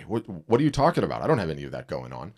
What are you talking about? I don't have any of that going on.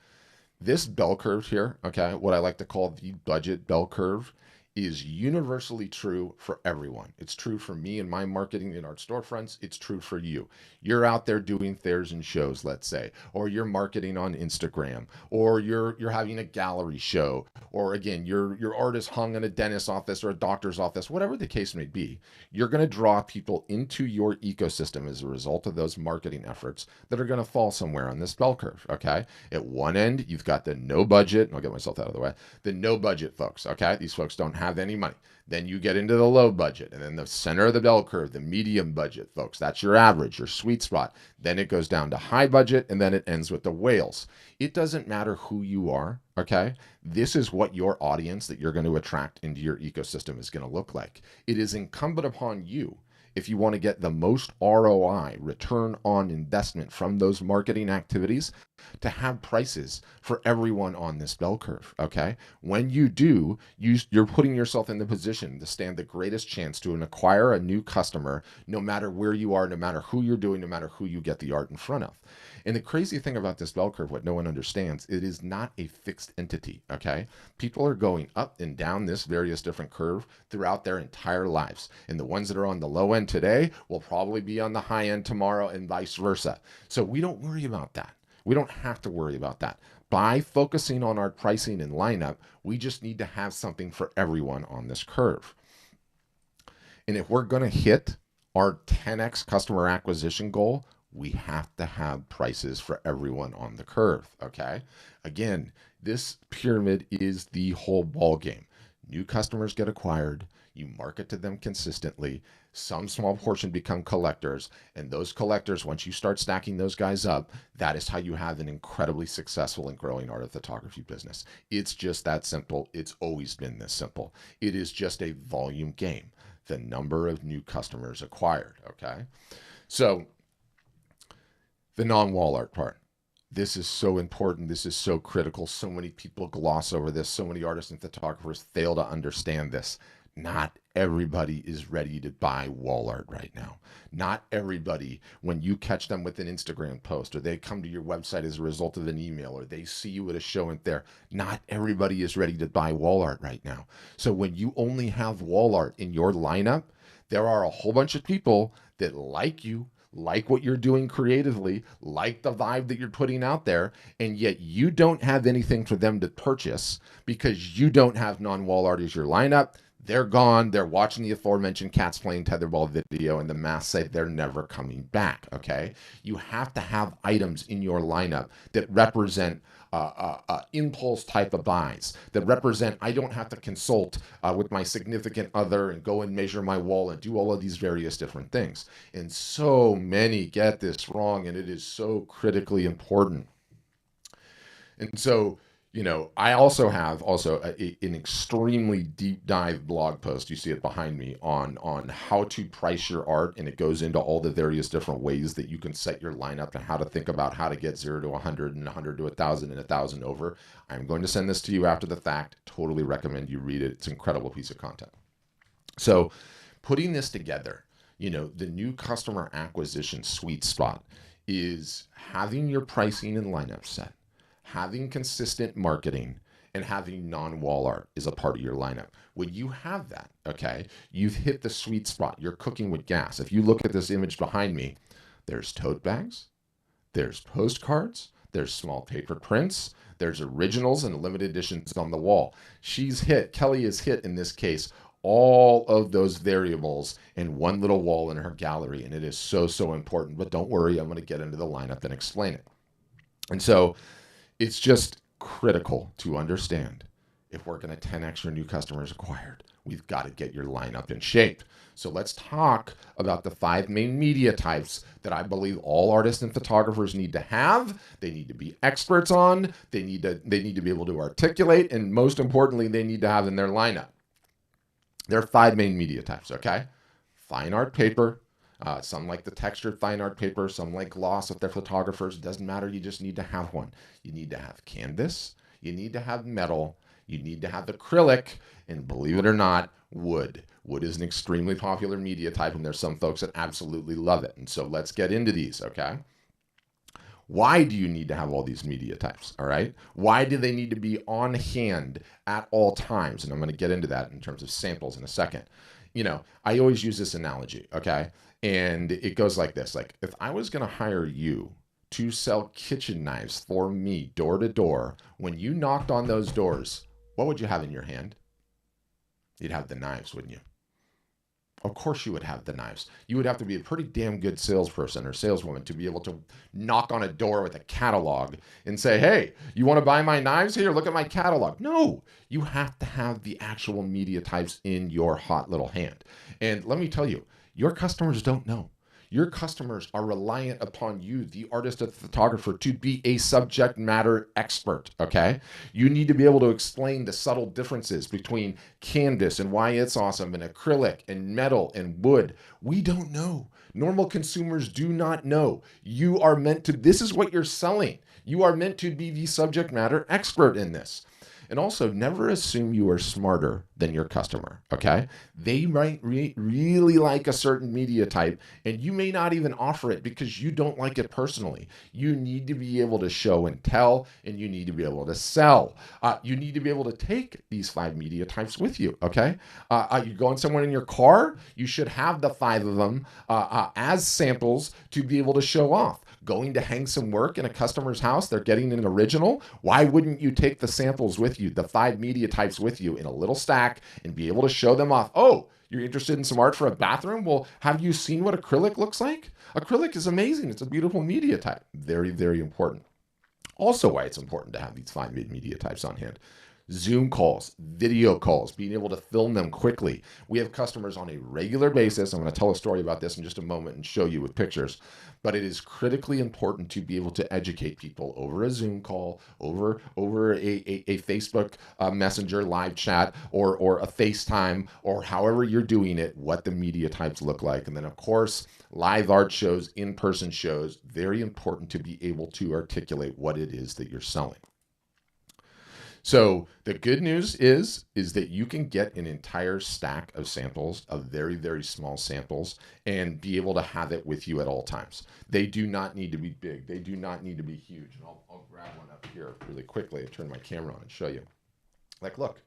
This bell curve here, okay, what I like to call the budget bell curve, is universally true for everyone. It's true for me and my marketing in our storefronts. It's true for you. You're out there doing fairs and shows, let's say, or you're marketing on Instagram, or you're having a gallery show, or again, your artist hung in a dentist's office or a doctor's office, whatever the case may be. You're going to draw people into your ecosystem as a result of those marketing efforts that are going to fall somewhere on this bell curve, okay? At one end, you've got the no budget, and I'll get myself out of the way, the no budget folks, okay? These folks don't have any money. Then you get into the low budget, and then the center of the bell curve, the medium budget folks. That's your average, your sweet spot. Then it goes down to high budget, and then it ends with the whales. It doesn't matter who you are, okay? This is what your audience that you're going to attract into your ecosystem is going to look like. It is incumbent upon you, if you want to get the most ROI, return on investment from those marketing activities, to have prices for everyone on this bell curve, okay? When you do, you're putting yourself in the position to stand the greatest chance to acquire a new customer, no matter where you are, no matter who you're doing, no matter who you get the art in front of. And the crazy thing about this bell curve, what no one understands, it is not a fixed entity, okay? People are going up and down this various different curve throughout their entire lives. And the ones that are on the low end today will probably be on the high end tomorrow and vice versa. So we don't worry about that. We don't have to worry about that. By focusing on our pricing and lineup, we just need to have something for everyone on this curve. And if we're going to hit our 10x customer acquisition goal, we have to have prices for everyone on the curve, okay? Again, this pyramid is the whole ball game. New customers get acquired, you market to them consistently, some small portion become collectors, and those collectors, once you start stacking those guys up, that is how you have an incredibly successful and growing art of photography business. It's just that simple. It's always been this simple. It is just a volume game, the number of new customers acquired, okay? So the non-wall art part. This is so important. This is so critical. So many people gloss over this. So many artists and photographers fail to understand this. Not everybody is ready to buy wall art right now. Not everybody, when you catch them with an Instagram post or they come to your website as a result of an email or they see you at a show and there, not everybody is ready to buy wall art right now. So when you only have wall art in your lineup, there are a whole bunch of people that like you, like what you're doing creatively, like the vibe that you're putting out there, and yet you don't have anything for them to purchase because you don't have non-wall art as your lineup. They're gone. They're watching the aforementioned Cats Playing Tetherball video, and the masks say they're never coming back, okay? You have to have items in your lineup that represent impulse type of buys, that represent I don't have to consult with my significant other and go and measure my wall and do all of these various different things. And so many get this wrong, and it is so critically important. And so, I also have an extremely deep dive blog post. You see it behind me on how to price your art, and it goes into all the various different ways that you can set your lineup and how to think about how to get 0 to 100 and 100 to 1,000 and 1,000 over. I'm going to send this to you after the fact. Totally recommend you read it. It's an incredible piece of content. So, putting this together, the new customer acquisition sweet spot is having your pricing and lineup set, having consistent marketing, and having non-wall art is a part of your lineup. When you have that, okay, you've hit the sweet spot. You're cooking with gas. If you look at this image behind me, there's tote bags, there's postcards, there's small paper prints, there's originals and limited editions on the wall. Kelly has hit in this case, all of those variables in one little wall in her gallery, and it is so, so important. But don't worry, I'm going to get into the lineup and explain it. And so, it's just critical to understand if we're going to 10x your new customers acquired, we've got to get your lineup in shape. So let's talk about the 5 main media types that I believe all artists and photographers need to have. They need to be experts on. They need to be able to articulate, and most importantly, they need to have in their lineup. There are 5 main media types, okay? Fine art paper. Some like the textured fine art paper, some like gloss if they're photographers. It doesn't matter, you just need to have one. You need to have canvas, you need to have metal, you need to have acrylic, and believe it or not, wood. Wood is an extremely popular media type, and there's some folks that absolutely love it. And so let's get into these, okay? Why do you need to have all these media types? All right. Why do they need to be on hand at all times? And I'm going to get into that in terms of samples in a second. I always use this analogy. Okay. And it goes like this. Like, if I was going to hire you to sell kitchen knives for me door to door, when you knocked on those doors, what would you have in your hand? You'd have the knives, wouldn't you? Of course you would have the knives. You would have to be a pretty damn good salesperson or saleswoman to be able to knock on a door with a catalog and say, hey, you want to buy my knives? Here, look at my catalog. No, you have to have the actual media types in your hot little hand. And let me tell you, your customers don't know. Your customers are reliant upon you, the artist or the photographer, to be a subject matter expert, okay? You need to be able to explain the subtle differences between canvas and why it's awesome, and acrylic and metal and wood. We don't know. Normal consumers do not know. You are meant to, this is what you're selling. You are meant to be the subject matter expert in this. And also, never assume you are smarter than your customer, okay? They might really like a certain media type, and you may not even offer it because you don't like it personally. You need to be able to show and tell, and you need to be able to sell. You need to be able to take these 5 media types with you, okay? You're going somewhere in your car, you should have the 5 of them as samples to be able to show off. Going to hang some work in a customer's house, they're getting an original. Why wouldn't you take the samples with you, the 5 media types with you in a little stack, and be able to show them off? Oh, you're interested in some art for a bathroom? Well, have you seen what acrylic looks like? Acrylic is amazing. It's a beautiful media type. Very, very important. Also, why it's important to have these 5 media types on hand. Zoom calls, video calls, being able to film them quickly. We have customers on a regular basis. I'm going to tell a story about this in just a moment and show you with pictures. But it is critically important to be able to educate people over a Zoom call, over a Facebook Messenger live chat, or a FaceTime, or however you're doing it, what the media types look like. And then, of course, live art shows, in-person shows, very important to be able to articulate what it is that you're selling. So the good news is that you can get an entire stack of samples, of very, very small samples, and be able to have it with you at all times. They do not need to be big. They do not need to be huge. And I'll grab one up here really quickly and turn my camera on and show you. Like, look,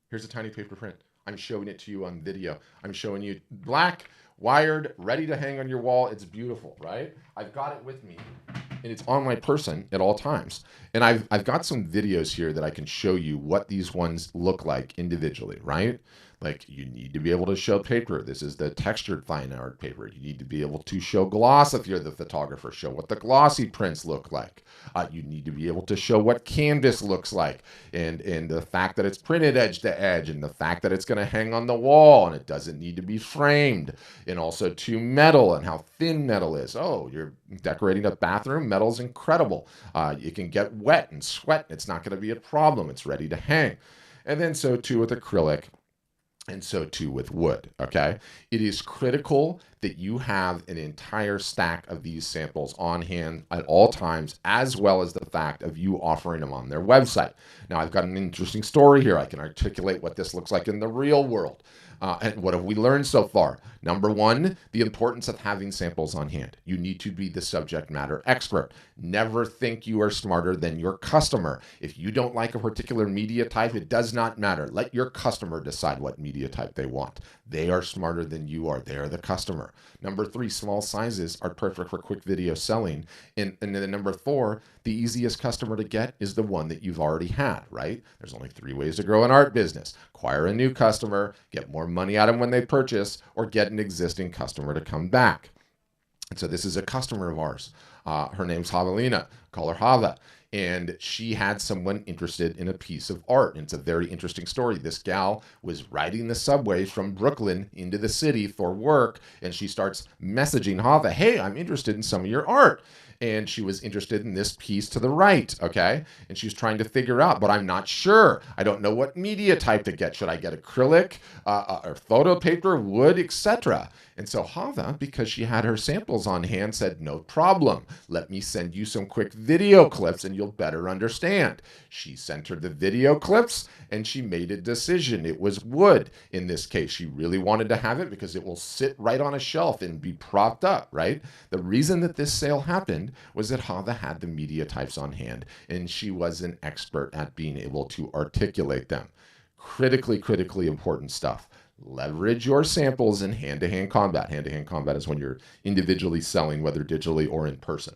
here's a tiny paper print. I'm showing it to you on video. I'm showing you black, wired, ready to hang on your wall. It's beautiful, right? I've got it with me, and it's on my person at all times. And I've got some videos here that I can show you what these ones look like individually, right? Like, you need to be able to show paper. This is the textured fine art paper. You need to be able to show gloss if you're the photographer. Show what the glossy prints look like. You need to be able to show what canvas looks like, and the fact that it's printed edge to edge, and the fact that it's going to hang on the wall and it doesn't need to be framed, and also to metal and how thin metal is. Oh, you're decorating a bathroom. Metal's incredible. You can get wet and sweat. It's not going to be a problem. It's ready to hang. And then so too with acrylic. And so too with wood, okay? It is critical that you have an entire stack of these samples on hand at all times, as well as the fact of you offering them on their website. Now, I've got an interesting story here. I can articulate what this looks like in the real world. And what have we learned so far? Number one, the importance of having samples on hand. You need to be the subject matter expert. Never think you are smarter than your customer. If you don't like a particular media type, it does not matter. Let your customer decide what media type they want. They are smarter than you are. They are the customer. Number three, small sizes are perfect for quick video selling. And then number four, the easiest customer to get is the one that you've already had, right? There's only 3 ways to grow an art business: acquire a new customer, get more money out of them when they purchase, or get an existing customer to come back. And so this is a customer of ours. Her name's Javelina. Call her Hava. And she had someone interested in a piece of art. And it's a very interesting story. This gal was riding the subway from Brooklyn into the city for work, and she starts messaging Hava, hey, I'm interested in some of your art. And she was interested in this piece to the right, okay? And she was trying to figure out, but I'm not sure. I don't know what media type to get. Should I get acrylic, or photo paper, wood, etc.? And so Hava, because she had her samples on hand, said, no problem. Let me send you some quick video clips and you'll better understand. She sent her the video clips and she made a decision. It was wood in this case. She really wanted to have it because it will sit right on a shelf and be propped up, right? The reason that this sale happened hand was that Hava had the media types on hand, and she was an expert at being able to articulate them. Critically important stuff. Leverage your samples in hand-to-hand combat. Hand-to-hand combat is when you're individually selling, whether digitally or in person.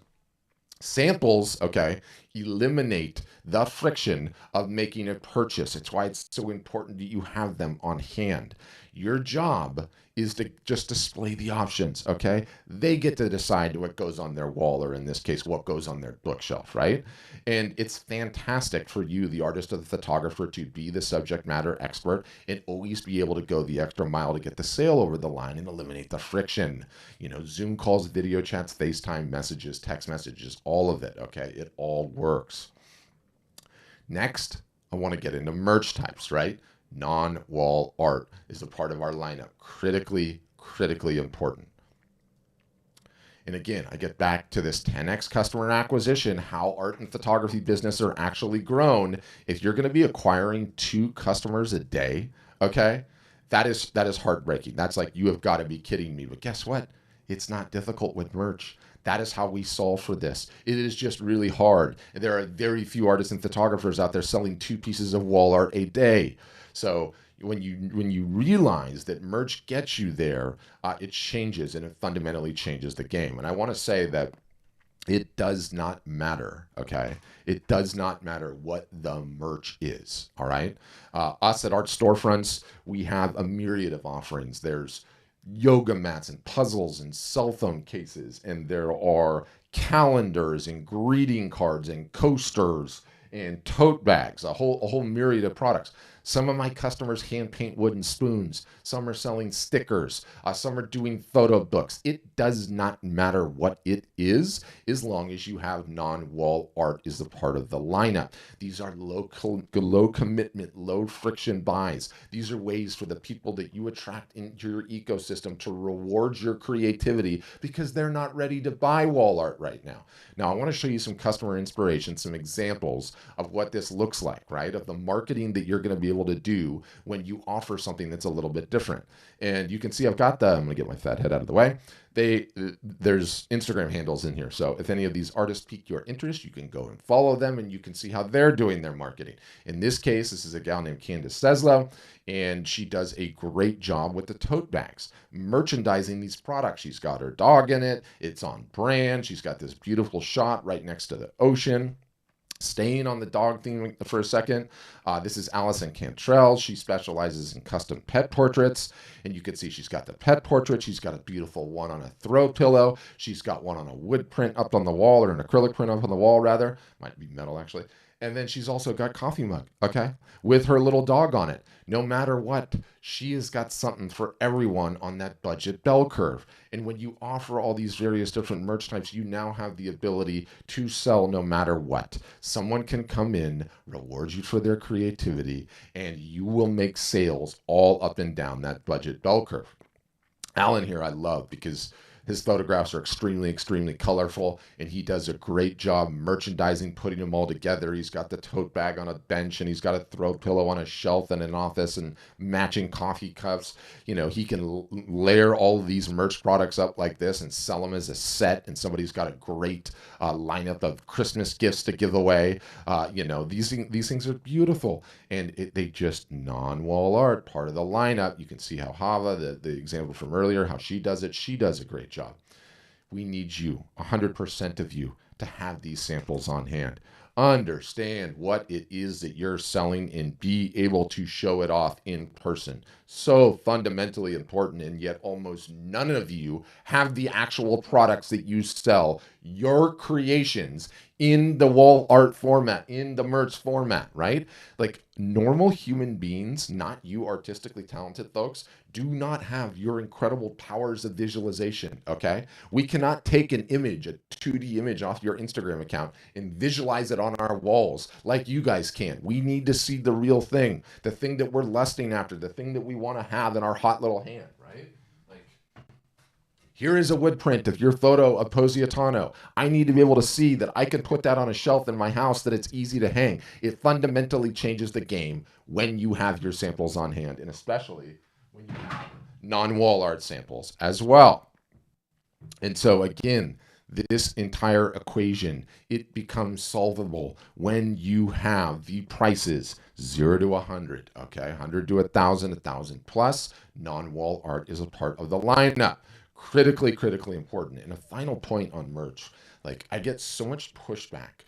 Samples, okay, eliminate the friction of making a purchase. It's why it's so important that you have them on hand. Your job is to just display the options, okay? They get to decide what goes on their wall, or in this case, what goes on their bookshelf, right? And it's fantastic for you, the artist or the photographer, to be the subject matter expert and always be able to go the extra mile to get the sale over the line and eliminate the friction. You know, Zoom calls, video chats, FaceTime messages, text messages, all of it, okay? It all works. Next, I want to get into merch types, right? Non-wall art is a part of our lineup. Critically important. And again, I get back to this 10x customer acquisition, how art and photography business are actually grown. If you're going to be acquiring 2 customers a day, okay, that is heartbreaking. That's like, you have got to be kidding me. But guess what? It's not difficult with merch. That is how we solve for this. It is just really hard. There are very few artists and photographers out there selling 2 pieces of wall art a day. So when you realize that merch gets you there, it changes, and it fundamentally changes the game. And I want to say that it does not matter, okay? It does not matter what the merch is, all right? Us at Art Storefronts, we have a myriad of offerings. There's yoga mats and puzzles and cell phone cases, and there are calendars and greeting cards and coasters and tote bags, a whole myriad of products. Some of my customers hand paint wooden spoons. Some are selling stickers. Some are doing photo books. It does not matter what it is, as long as you have non-wall art is a part of the lineup. These are low commitment, low friction buys. These are ways for the people that you attract into your ecosystem to reward your creativity, because they're not ready to buy wall art right now. Now, I want to show you some customer inspiration, some examples of what this looks like, right? Of the marketing that you're going to be able to do when you offer something that's a little bit different. And you can see I've got I'm going to get my fat head out of the way. There's Instagram handles in here. So if any of these artists pique your interest, you can go and follow them, and you can see how they're doing their marketing. In this case, this is a gal named Candace Seslow, and she does a great job with the tote bags, merchandising these products. She's got her dog in it. It's on brand. She's got this beautiful shot right next to the ocean. Staying on the dog theme for a second, this is Allison Cantrell. She specializes in custom pet portraits, and you can see she's got the pet portrait. She's got a beautiful one on a throw pillow. She's got one on a wood print up on the wall, or an acrylic print up on the wall, rather. Might be metal, actually. And then she's also got coffee mug, okay, with her little dog on it. No matter what, she has got something for everyone on that budget bell curve. And when you offer all these various different merch types, you now have the ability to sell no matter what. Someone can come in, reward you for their creativity, and you will make sales all up and down that budget bell curve. Alan here I love, because his photographs are extremely colorful, and he does a great job merchandising, putting them all together. He's got the tote bag on a bench, and he's got a throw pillow on a shelf in an office, and matching coffee cups. You know, he can layer all of these merch products up like this and sell them as a set, and somebody's got a great lineup of Christmas gifts to give away. You know, these things are beautiful, and they just non-wall art, part of the lineup. You can see how Hava, the example from earlier, how she does it. She does a great job. We need you, 100% of you, to have these samples on hand. Understand what it is that you're selling and be able to show it off in person. So fundamentally important, and yet almost none of you have the actual products that you sell, your creations, in the wall art format, in the merch format, right? Like, normal human beings, not you artistically talented folks, do not have your incredible powers of visualization, okay? We cannot take an image, a 2D image off your Instagram account, and visualize it on our walls like you guys can. We need to see the real thing, the thing that we're lusting after, the thing that we want to have in our hot little hand, right? Like, here is a wood print of your photo of Positano. I need to be able to see that I can put that on a shelf in my house, that it's easy to hang. It fundamentally changes the game when you have your samples on hand, and especially when you have non-wall art samples as well. And so again, This entire equation, it becomes solvable when you have the prices 0 to 100, okay? 100 to 1,000, 1,000 plus. Non-wall art is a part of the lineup. Critically important. And a final point on merch. Like, I get so much pushback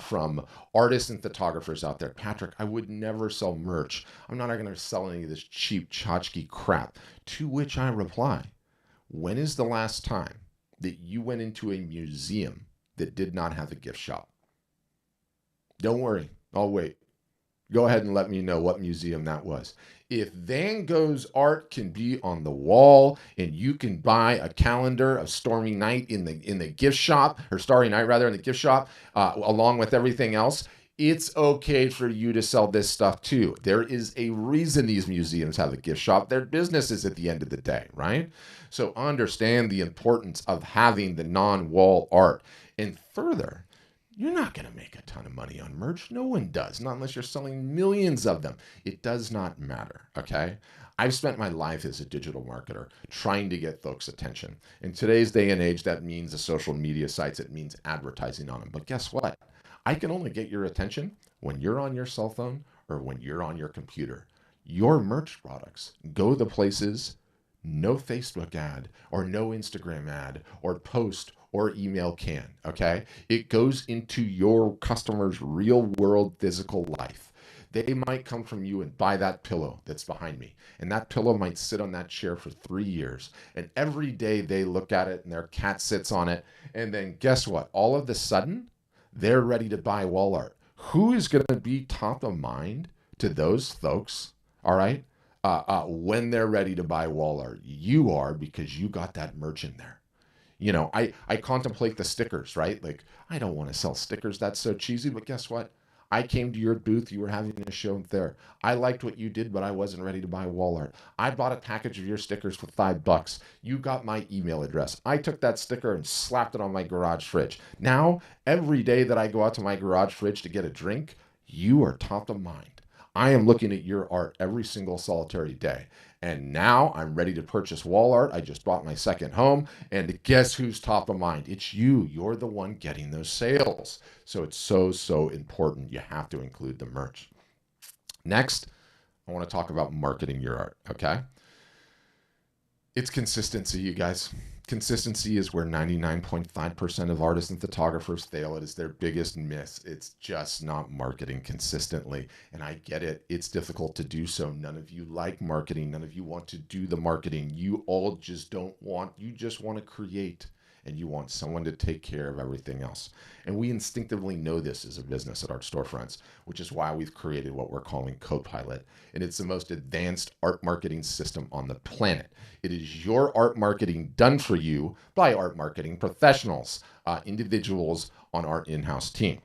from artists and photographers out there. Patrick, I would never sell merch. I'm not going to sell any of this cheap tchotchke crap. To which I reply, when is the last time that you went into a museum that did not have a gift shop? Don't worry, I'll wait. Go ahead and let me know what museum that was. If Van Gogh's art can be on the wall and you can buy a calendar of Stormy Night in the gift shop, or Starry Night rather, in the gift shop, along with everything else, it's okay for you to sell this stuff too. There is a reason these museums have a gift shop. Their business is at the end of the day, right? So understand the importance of having the non-wall art. And further, you're not going to make a ton of money on merch. No one does, not unless you're selling millions of them. It does not matter, okay? I've spent my life as a digital marketer trying to get folks' attention. In today's day and age, that means the social media sites, it means advertising on them. But guess what? I can only get your attention when you're on your cell phone or when you're on your computer. Your merch products go the places no Facebook ad or no Instagram ad or post or email can, okay? It goes into your customer's real world physical life. They might come from you and buy that pillow that's behind me. And that pillow might sit on that chair for 3 years. And every day they look at it and their cat sits on it. And then guess what? All of a sudden, they're ready to buy wall art. Who is going to be top of mind to those folks, all right, when they're ready to buy wall art? You are, because you got that merch in there. You know, I contemplate the stickers, right? Like, I don't want to sell stickers. That's so cheesy. But guess what? I came to your booth. You were having a show there. I liked what you did, but I wasn't ready to buy wall art. I bought a package of your stickers for $5. You got my email address. I took that sticker and slapped it on my garage fridge. Now, every day that I go out to my garage fridge to get a drink, you are top of mind. I am looking at your art every single solitary day. And now I'm ready to purchase wall art. I just bought my second home. And guess who's top of mind? It's you. You're the one getting those sales. So it's so important. You have to include the merch. Next, I want to talk about marketing your art, okay? It's consistency, you guys. Consistency is where 99.5% of artists and photographers fail. It is their biggest miss. It's just not marketing consistently. And I get it. It's difficult to do so. None of you like marketing. None of you want to do the marketing. You all just don't want, you just want to create. And you want someone to take care of everything else. And we instinctively know this as a business at Art Storefronts, which is why we've created what we're calling Copilot. And it's the most advanced art marketing system on the planet. It is your art marketing done for you by art marketing professionals, individuals on our in-house team.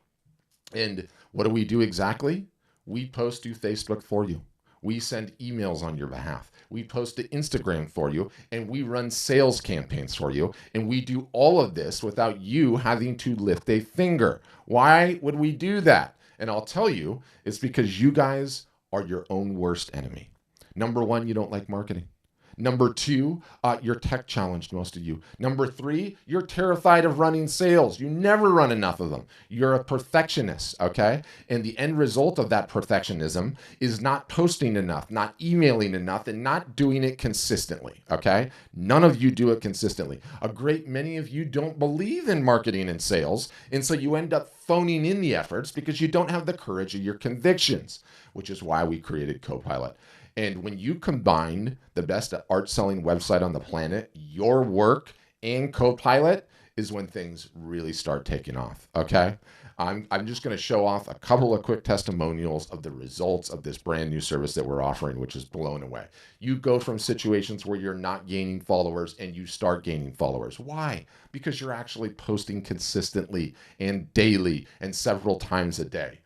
And what do we do exactly? We post to Facebook for you. We send emails on your behalf. We post to Instagram for you, and we run sales campaigns for you. And we do all of this without you having to lift a finger. Why would we do that? And I'll tell you, it's because you guys are your own worst enemy. Number one, you don't like marketing. Number two, you're tech challenged, most of you. Number three, you're terrified of running sales. You never run enough of them. You're a perfectionist, okay? And the end result of that perfectionism is not posting enough, not emailing enough, and not doing it consistently, okay? None of you do it consistently. A great many of you don't believe in marketing and sales, and so you end up phoning in the efforts because you don't have the courage of your convictions, which is why we created Copilot. And when you combine the best art selling website on the planet, your work, and Copilot, is when things really start taking off, okay? I'm just going to show off a couple of quick testimonials of the results of this brand new service that we're offering, which is blown away. You go from situations where you're not gaining followers and you start gaining followers. Why? Because you're actually posting consistently and daily and several times a day.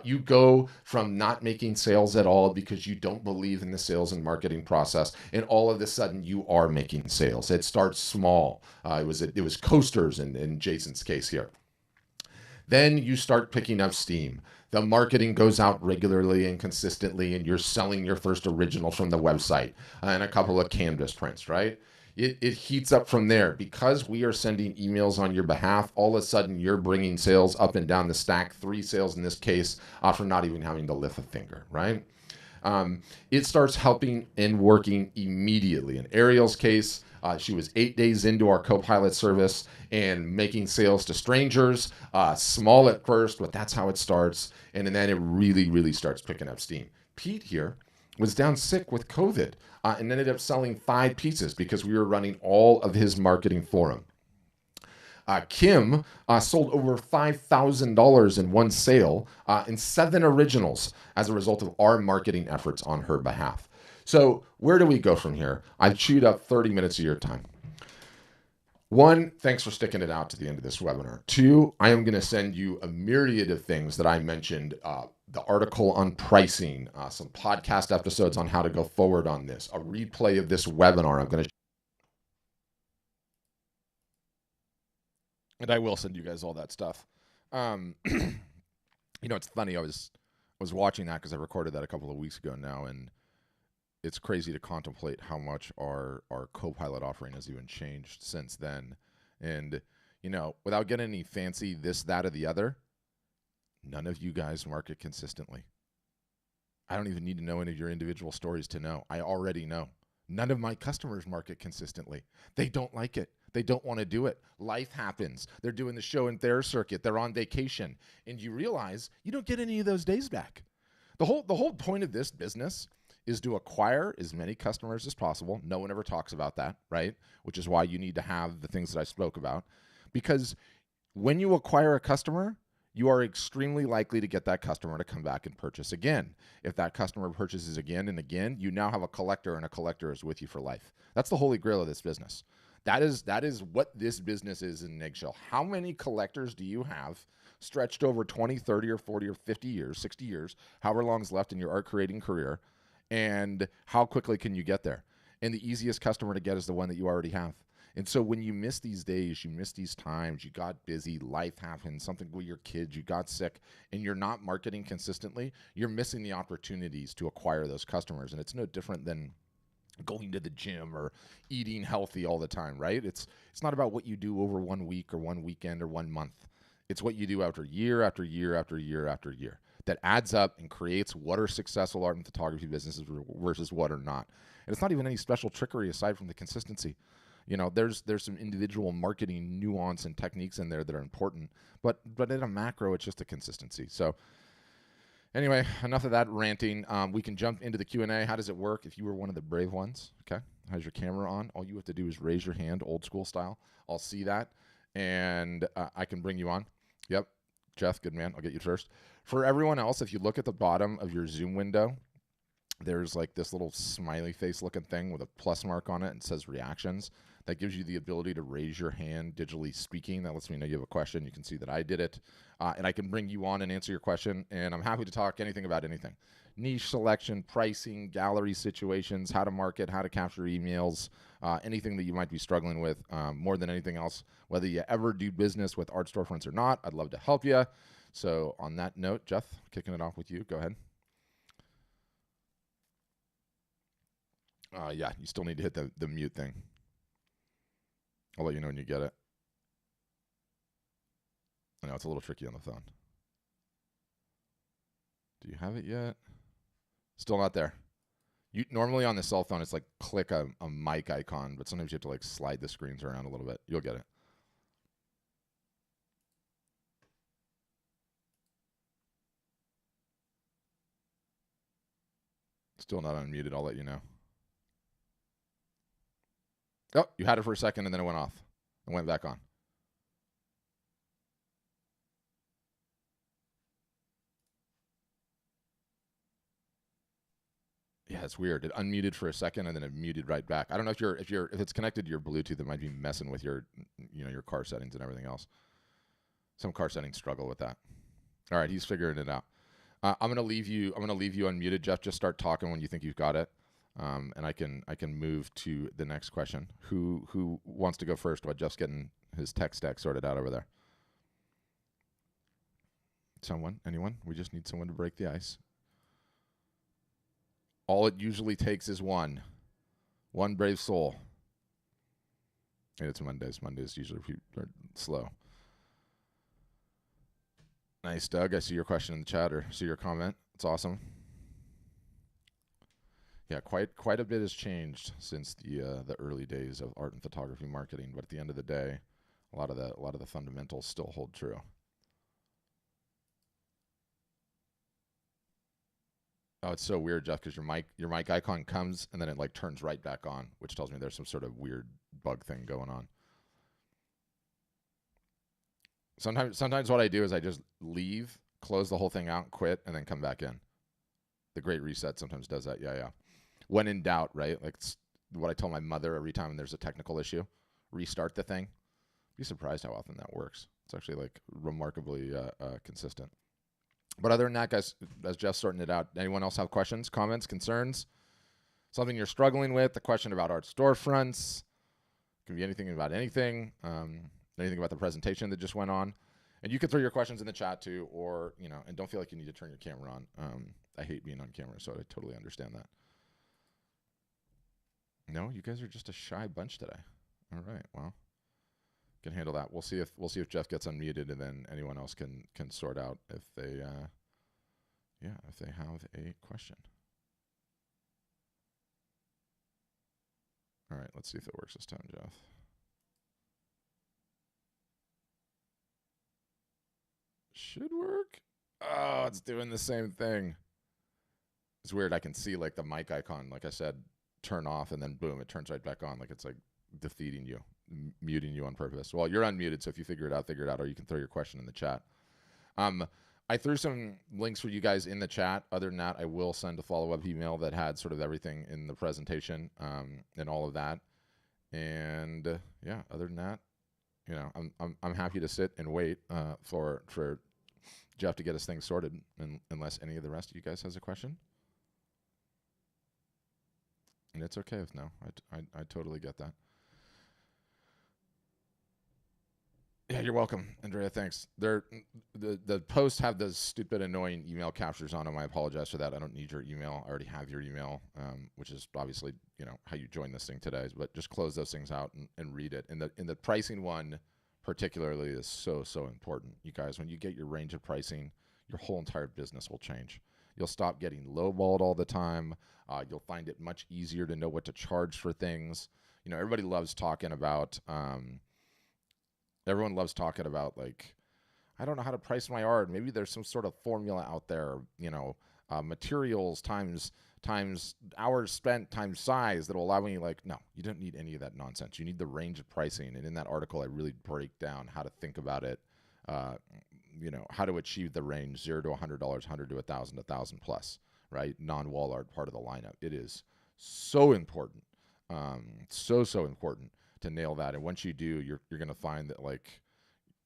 You go from not making sales at all because you don't believe in the sales and marketing process, and all of a sudden you are making sales. It starts small. It was coasters in Jason's case here. Then you start picking up steam. The marketing goes out regularly and consistently, and you're selling your first original from the website and a couple of canvas prints, right? It heats up from there because we are sending emails on your behalf. All of a sudden, you're bringing sales up and down the stack, 3 sales in this case, for not even having to lift a finger, right? It starts helping and working immediately. In Ariel's case, she was 8 days into our Copilot service and making sales to strangers, small at first, but that's how it starts. And then it really, really starts picking up steam. Pete here was down sick with COVID and ended up selling 5 pieces because we were running all of his marketing for him. Kim sold over $5,000 in one sale and 7 originals as a result of our marketing efforts on her behalf. So where do we go from here? I've chewed up 30 minutes of your time. 1, thanks for sticking it out to the end of this webinar. 2, I am going to send you a myriad of things that I mentioned, the article on pricing, some podcast episodes on how to go forward on this, a replay of this webinar. I'm going to and I will send you guys all that stuff. It's funny. I was watching that because I recorded that a couple of weeks ago now, and it's crazy to contemplate how much our Copilot offering has even changed since then. And without getting any fancy this, that, or the other, none of you guys market consistently. I don't even need to know any of your individual stories to know. I already know. None of my customers market consistently. They don't like it. They don't want to do it. Life happens. They're doing the show and therapy circuit. They're on vacation. And you realize you don't get any of those days back. The whole point of this business is to acquire as many customers as possible. No one ever talks about that, right? Which is why you need to have the things that I spoke about. Because when you acquire a customer, you are extremely likely to get that customer to come back and purchase again. If that customer purchases again and again, you now have a collector, and a collector is with you for life. That's the holy grail of this business. That is what this business is in an eggshell. How many collectors do you have stretched over 20, 30, or 40, or 50 years, 60 years, however long is left in your art creating career, and how quickly can you get there? And the easiest customer to get is the one that you already have. And so when you miss these days, you miss these times, you got busy, life happened, something with your kids, you got sick, and you're not marketing consistently, you're missing the opportunities to acquire those customers. And it's no different than going to the gym or eating healthy all the time, right? It's not about what you do over 1 week or 1 weekend or 1 month. It's what you do after year after year after year after year that adds up and creates what are successful art and photography businesses versus what are not. And it's not even any special trickery aside from the consistency. There's some individual marketing nuance and techniques in there that are important, but in a macro, it's just a consistency. So anyway, enough of that ranting. We can jump into the Q&A. How does it work? If you were one of the brave ones, okay, has your camera on, all you have to do is raise your hand, old school style. I'll see that, and I can bring you on. Yep, Jeff, good man. I'll get you first. For everyone else, if you look at the bottom of your Zoom window, there's like this little smiley face looking thing with a plus mark on it and says reactions. That gives you the ability to raise your hand digitally speaking. That lets me know you have a question. You can see that I did it. And I can bring you on and answer your question. And I'm happy to talk anything about anything. Niche selection, pricing, gallery situations, how to market, how to capture emails, anything that you might be struggling with. More than anything else, whether you ever do business with art storefronts or not, I'd love to help you. So on that note, Jeff, kicking it off with you. Go ahead. Yeah, you still need to hit the mute thing. I'll let you know when you get it. I know it's a little tricky on the phone. Do you have it yet? Still not there. You normally on the cell phone, it's like click a mic icon, but sometimes you have to like slide the screens around a little bit. You'll get it. Still not unmuted. I'll let you know. Oh, you had it for a second and then it went off and went back on. Yeah, it's weird. It unmuted for a second and then it muted right back. I don't know if it's connected to your Bluetooth, it might be messing with your your car settings and everything else. Some car settings struggle with that. All right, he's figuring it out. I'm gonna leave you unmuted, Jeff. Just start talking when you think you've got it, and I can move to the next question. Who wants to go first while Jeff's getting his tech stack sorted out over there? Someone? Anyone? We just need someone to break the ice. All it usually takes is one brave soul. And it's Mondays. Mondays usually are slow. Nice, Doug. I see your question in the chat or see your comment. It's awesome. Yeah, quite a bit has changed since the early days of art and photography marketing. But at the end of the day, a lot of the fundamentals still hold true. Oh, it's so weird, Jeff, because your mic icon comes and then it like turns right back on, which tells me there's some sort of weird bug thing going on. Sometimes what I do is I just leave, close the whole thing out, quit, and then come back in. The Great Reset sometimes does that. Yeah. When in doubt, right? Like it's what I tell my mother every time there's a technical issue: restart the thing. Be surprised how often that works. It's actually like remarkably consistent. But other than that, guys, as Jeff's sorting it out, anyone else have questions, comments, concerns? Something you're struggling with? A question about art storefronts? Can be anything about anything. Anything about the presentation that just went on. And you can throw your questions in the chat too, or, and don't feel like you need to turn your camera on. I hate being on camera, so I totally understand that. No, you guys are just a shy bunch today. All right, well, can handle that. We'll see if Jeff gets unmuted, and then anyone else can sort out if they if they have a question. All right, let's see if it works this time, Jeff. Should work. Oh, it's doing the same thing. It's weird. I can see like the mic icon, like I said, turn off, and then boom, it turns right back on. Like it's like defeating you, muting you on purpose. Well, you're unmuted, so if you figure it out, or you can throw your question in the chat. I threw some links for you guys in the chat. Other than that, I will send a follow-up email that had sort of everything in the presentation and all of that. And yeah, other than that, I'm happy to sit and wait for Jeff to get his thing sorted, unless any of the rest of you guys has a question. And it's okay if no. I totally get that. Yeah, you're welcome, Andrea. Thanks. The posts have those stupid, annoying email captures on them. I apologize for that. I don't need your email. I already have your email, which is obviously how you joined this thing today. But just close those things out and read it. And the pricing one particularly is so important. You guys, when you get your range of pricing, your whole entire business will change. You'll stop getting lowballed all the time. You'll find it much easier to know what to charge for things. Everybody loves talking about. Everyone loves talking about like, I don't know how to price my art. Maybe there's some sort of formula out there, materials times hours spent times size that'll allow me. Like, no, you don't need any of that nonsense. You need the range of pricing. And in that article, I really break down how to think about it. How to achieve the range $0 to $100, $100 to $1,000, $1,000 plus, right? Non-wall art part of the lineup. It is so important, so important to nail that. And once you do, you're going to find that like,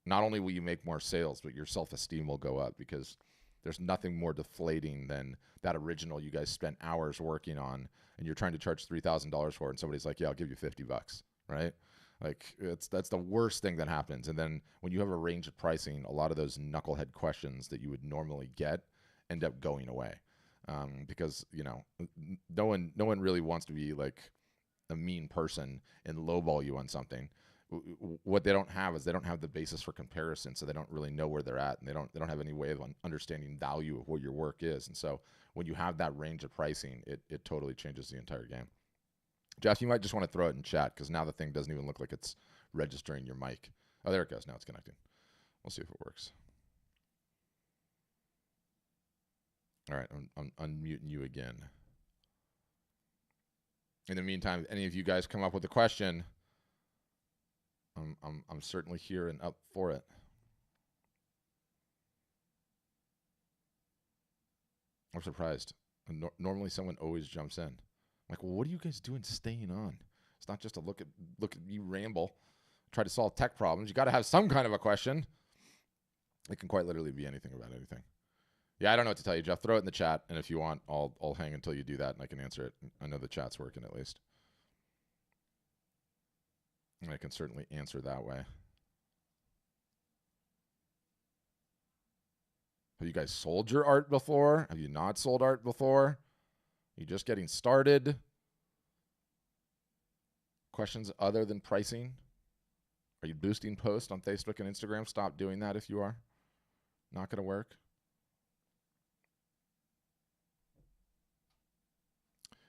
not only will you make more sales, but your self-esteem will go up, because there's nothing more deflating than that original you guys spent hours working on, and you're trying to charge $3,000 for it, and somebody's like, yeah, I'll give you $50, right? Like that's the worst thing that happens. And then when you have a range of pricing, a lot of those knucklehead questions that you would normally get end up going away, because no one really wants to be like a mean person and lowball you on something. What they don't have is they don't have the basis for comparison, so they don't really know where they're at, and they don't have any way of understanding value of what your work is. And so when you have that range of pricing, it totally changes the entire game. Jeff, you might just want to throw it in chat, because now the thing doesn't even look like it's registering your mic. Oh, there it goes. Now it's connecting. We'll see if it works. All right, I'm unmuting you again. In the meantime, if any of you guys come up with a question, I'm certainly here and up for it. I'm surprised. Normally someone always jumps in. I'm like, well, what are you guys doing staying on? It's not just to look at you ramble, try to solve tech problems. You got to have some kind of a question. It can quite literally be anything about anything. Yeah, I don't know what to tell you, Jeff. Throw it in the chat, and if you want, I'll hang until you do that, and I can answer it. I know the chat's working at least. And I can certainly answer that way. Have you guys sold your art before? Have you not sold art before? Are you just getting started? Questions other than pricing? Are you boosting posts on Facebook and Instagram? Stop doing that if you are. Not going to work.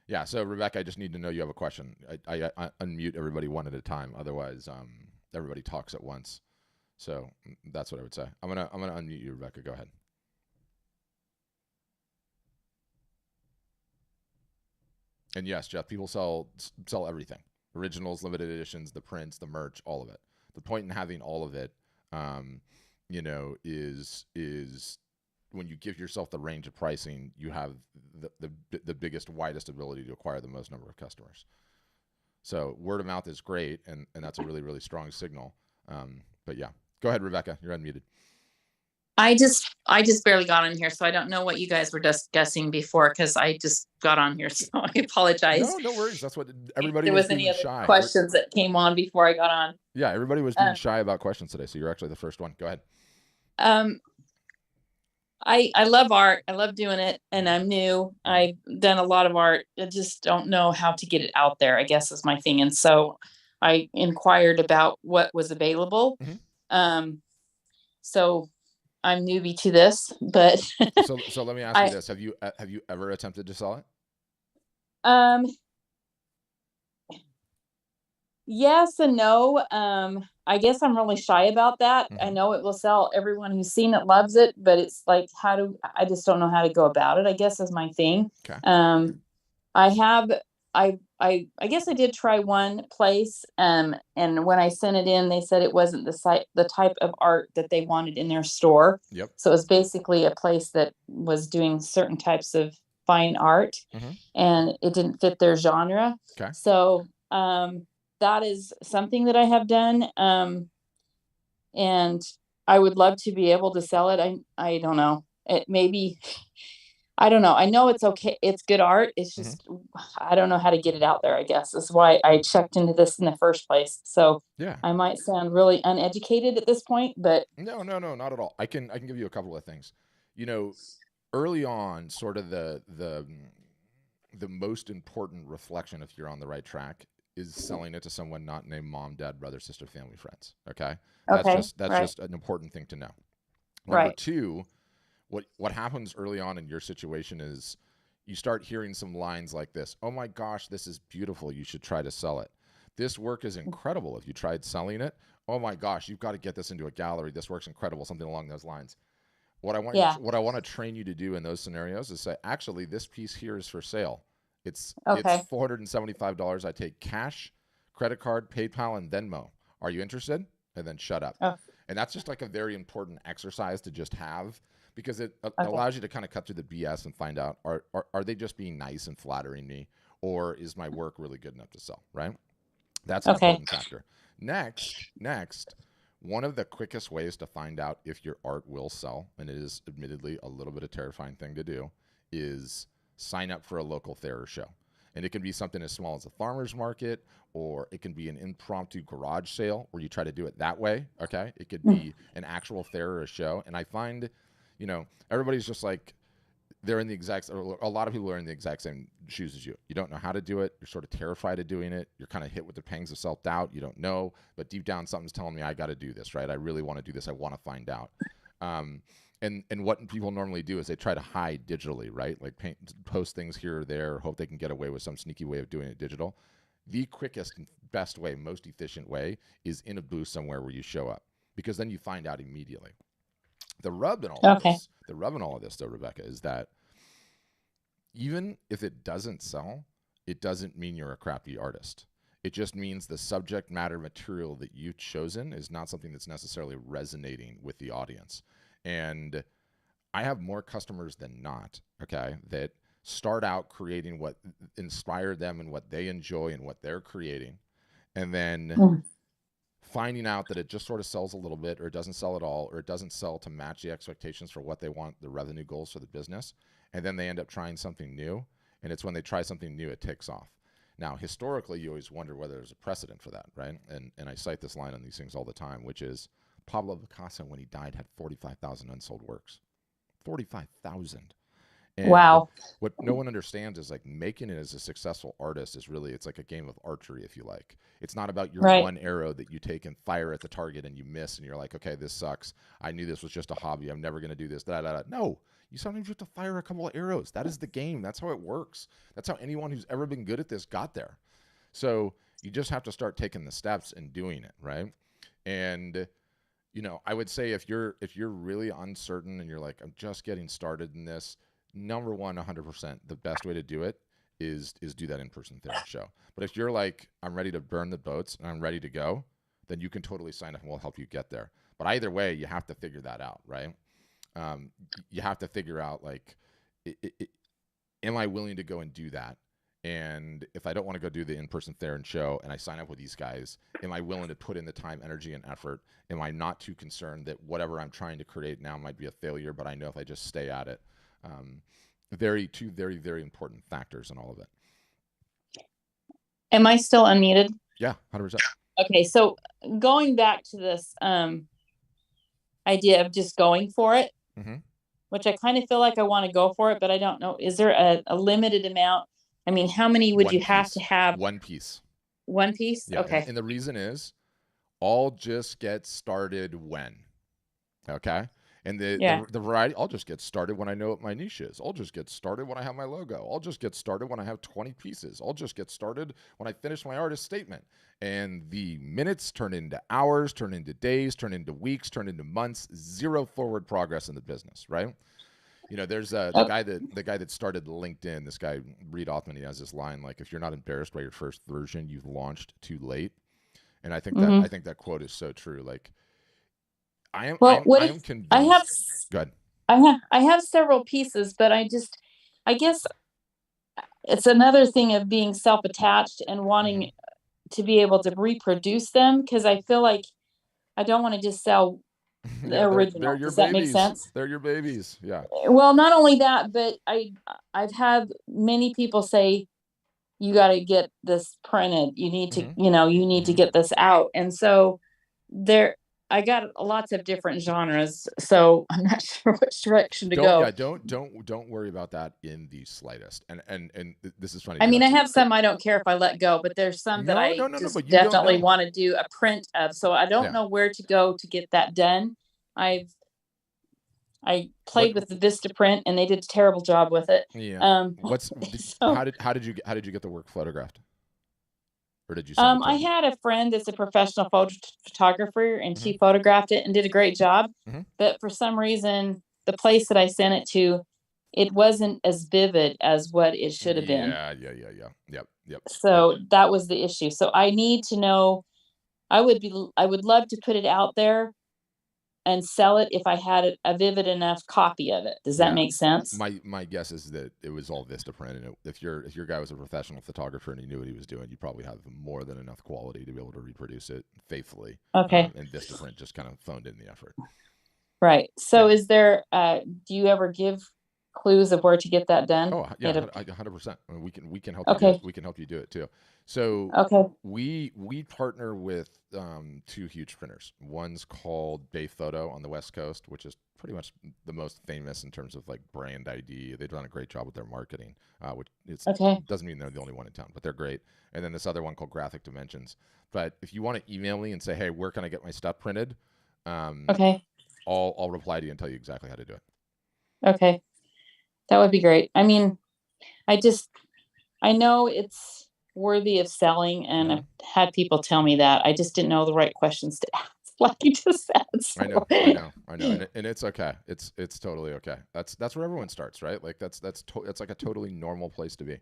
Yeah, so Rebecca, I just need to know you have a question. I unmute everybody one at a time. Otherwise, everybody talks at once. So that's what I would say. I'm gonna unmute you, Rebecca. Go ahead. And yes, Jeff, people sell everything: originals, limited editions, the prints, the merch, all of it. The point in having all of it, is when you give yourself the range of pricing, you have the biggest, widest ability to acquire the most number of customers. So word of mouth is great, and that's a really, really strong signal. But yeah, go ahead, Rebecca. You're unmuted. I just barely got on here, so I don't know what you guys were discussing before because I just got on here, so I apologize. No worries. That's what everybody There was any being other shy. questions that came on before I got on. Yeah, everybody was being shy about questions today, so you're actually the first one. Go ahead. I love art. I love doing it, and I'm new. I've done a lot of art. I just don't know how to get it out there, I guess is my thing. And so I inquired about what was available. So I'm newbie to this, but so let me ask you this: Have you ever attempted to sell it? Yes and no. I guess I'm really shy about that. I know it will sell. Everyone who's seen it loves it, but it's like, I just don't know how to go about it, I guess is my thing. Okay. I guess I did try one place, and when I sent it in, they said it wasn't the type of art that they wanted in their store. Yep. So it was basically a place that was doing certain types of fine art, and it didn't fit their genre. Okay. So that is something that I have done. And I would love to be able to sell it. I don't know. It maybe, I don't know. I know it's okay. It's good art. It's just, I don't know how to get it out there, I guess. That's why I checked into this in the first place. So yeah, I might sound really uneducated at this point, but no, not at all. I can give you a couple of things. Early on, sort of the most important reflection, if you're on the right track, is selling it to someone not named mom, dad, brother, sister, family, friends. Okay. That's just an important thing to know. Number two, what happens early on in your situation is you start hearing some lines like this: "Oh my gosh, this is beautiful. You should try to sell it. This work is incredible. If you tried selling it, oh my gosh, you've got to get this into a gallery. This work's incredible." Something along those lines. What I want to train you to do in those scenarios is say, actually, this piece here is for sale. It's $475. I take cash, credit card, PayPal, and Venmo. Are you interested? And then shut up. And that's just like a very important exercise to just have, because it allows you to kind of cut through the BS and find out, are they just being nice and flattering me, or is my work really good enough to sell, right? That's an important factor. Next, one of the quickest ways to find out if your art will sell, and it is admittedly a little bit of a terrifying thing to do, is sign up for a local fair or show. And it can be something as small as a farmer's market, or it can be an impromptu garage sale where you try to do it that way. Okay. It could be an actual fair or a show. And I find, everybody's just like, they're in the exact, or a lot of people are in the exact same shoes as you. You don't know how to do it. You're sort of terrified of doing it. You're kind of hit with the pangs of self-doubt. You don't know, but deep down, something's telling me I got to do this, right? I really want to do this. I want to find out. And what people normally do is they try to hide digitally, right? Like post things here or there, hope they can get away with some sneaky way of doing it digital. The quickest and best way, most efficient way, is in a booth somewhere where you show up, because then you find out immediately. The rub in all of this, though, Rebecca, is that even if it doesn't sell, it doesn't mean you're a crappy artist. It just means the subject matter material that you've chosen is not something that's necessarily resonating with the audience. And I have more customers than not, okay, that start out creating what inspired them and what they enjoy and what they're creating, and then finding out that it just sort of sells a little bit, or it doesn't sell at all, or it doesn't sell to match the expectations for what they want, the revenue goals for the business. And then they end up trying something new. And it's when they try something new, it takes off. Now, historically, you always wonder whether there's a precedent for that, right? And I cite this line on these things all the time, which is Pablo Picasso, when he died, had 45,000 unsold works. 45,000. And Wow. what no one understands is like making it as a successful artist is really, it's like a game of archery, if you like. It's not about your Right. one arrow that you take and fire at the target and you miss and you're like, okay, this sucks. I knew this was just a hobby. I'm never going to do this. Da, da, da. No, you sometimes have to fire a couple of arrows. That is the game. That's how it works. That's how anyone who's ever been good at this got there. So you just have to start taking the steps and doing it, right? And I would say if you're really uncertain and you're like, I'm just getting started in this, number one, 100%, the best way to do it is do that in-person theater show. But if you're like, I'm ready to burn the boats and I'm ready to go, then you can totally sign up and we'll help you get there. But either way, you have to figure that out, right? You have to figure out like, am I willing to go and do that? And if I don't want to go do the in-person Theron show and I sign up with these guys, am I willing to put in the time, energy, and effort? Am I not too concerned that whatever I'm trying to create now might be a failure, but I know if I just stay at it? Two very, very important factors in all of it. Am I still unmuted? Yeah, 100%. Okay, so going back to this idea of just going for it, which I kind of feel like I want to go for it, but I don't know. Is there a limited amount? I mean, how many would you have to have? One piece. One piece? Yeah, okay. And the reason is, all just get started when. Okay? And the variety, I'll just get started when I know what my niche is. I'll just get started when I have my logo. I'll just get started when I have 20 pieces. I'll just get started when I finish my artist statement. And the minutes turn into hours, turn into days, turn into weeks, turn into months, zero forward progress in the business, right? There's the guy that started LinkedIn, this guy, Reid Othman, he has this line, like, if you're not embarrassed by your first version, you've launched too late. And I think that quote is so true. Like, I am convinced. Go ahead. I have several pieces, but I guess it's another thing of being self-attached and wanting to be able to reproduce them, because I feel like I don't want to just sell the original. They're your Does babies. That make sense? They're your babies. Yeah. Well, not only that, but I've had many people say, you got to get this printed. You need to, you need to get this out. And so I got lots of different genres, so I'm not sure which direction to go. Yeah, don't worry about that in the slightest. And this is funny. I mean, I have some I don't care if I let go, but there's some that I definitely want to do a print of. So I don't know where to go to get that done. I played with the Vistaprint and they did a terrible job with it. Yeah. How did you get the work photographed? Or did you send it to I had a friend that's a professional photographer, and she photographed it and did a great job. But for some reason, the place that I sent it to, it wasn't as vivid as what it should have been. Yeah. Yep. So that was the issue. So I need to know. I would love to put it out there and sell it if I had a vivid enough copy of it. Does that make sense? My guess is that it was all Vistaprint, and if your guy was a professional photographer and he knew what he was doing, you probably have more than enough quality to be able to reproduce it faithfully. Okay. And Vistaprint just kind of phoned in the effort. Right. So is there? Do you ever give clues of where to get that done? Oh yeah, 100%. I mean, we can help you do it. We can help you do it too. So we partner with two huge printers. One's called Bay Photo on the West Coast, which is pretty much the most famous in terms of like brand ID. They've done a great job with their marketing, which doesn't mean they're the only one in town, but they're great. And then this other one called Graphic Dimensions. But if you want to email me and say, hey, where can I get my stuff printed? I'll reply to you and tell you exactly how to do it. Okay. That would be great. I mean, I know it's worthy of selling, and I've had people tell me that. I just didn't know the right questions to ask, like you just said. So. I know, and it's okay. It's totally okay. That's where everyone starts, right? Like that's like a totally normal place to be.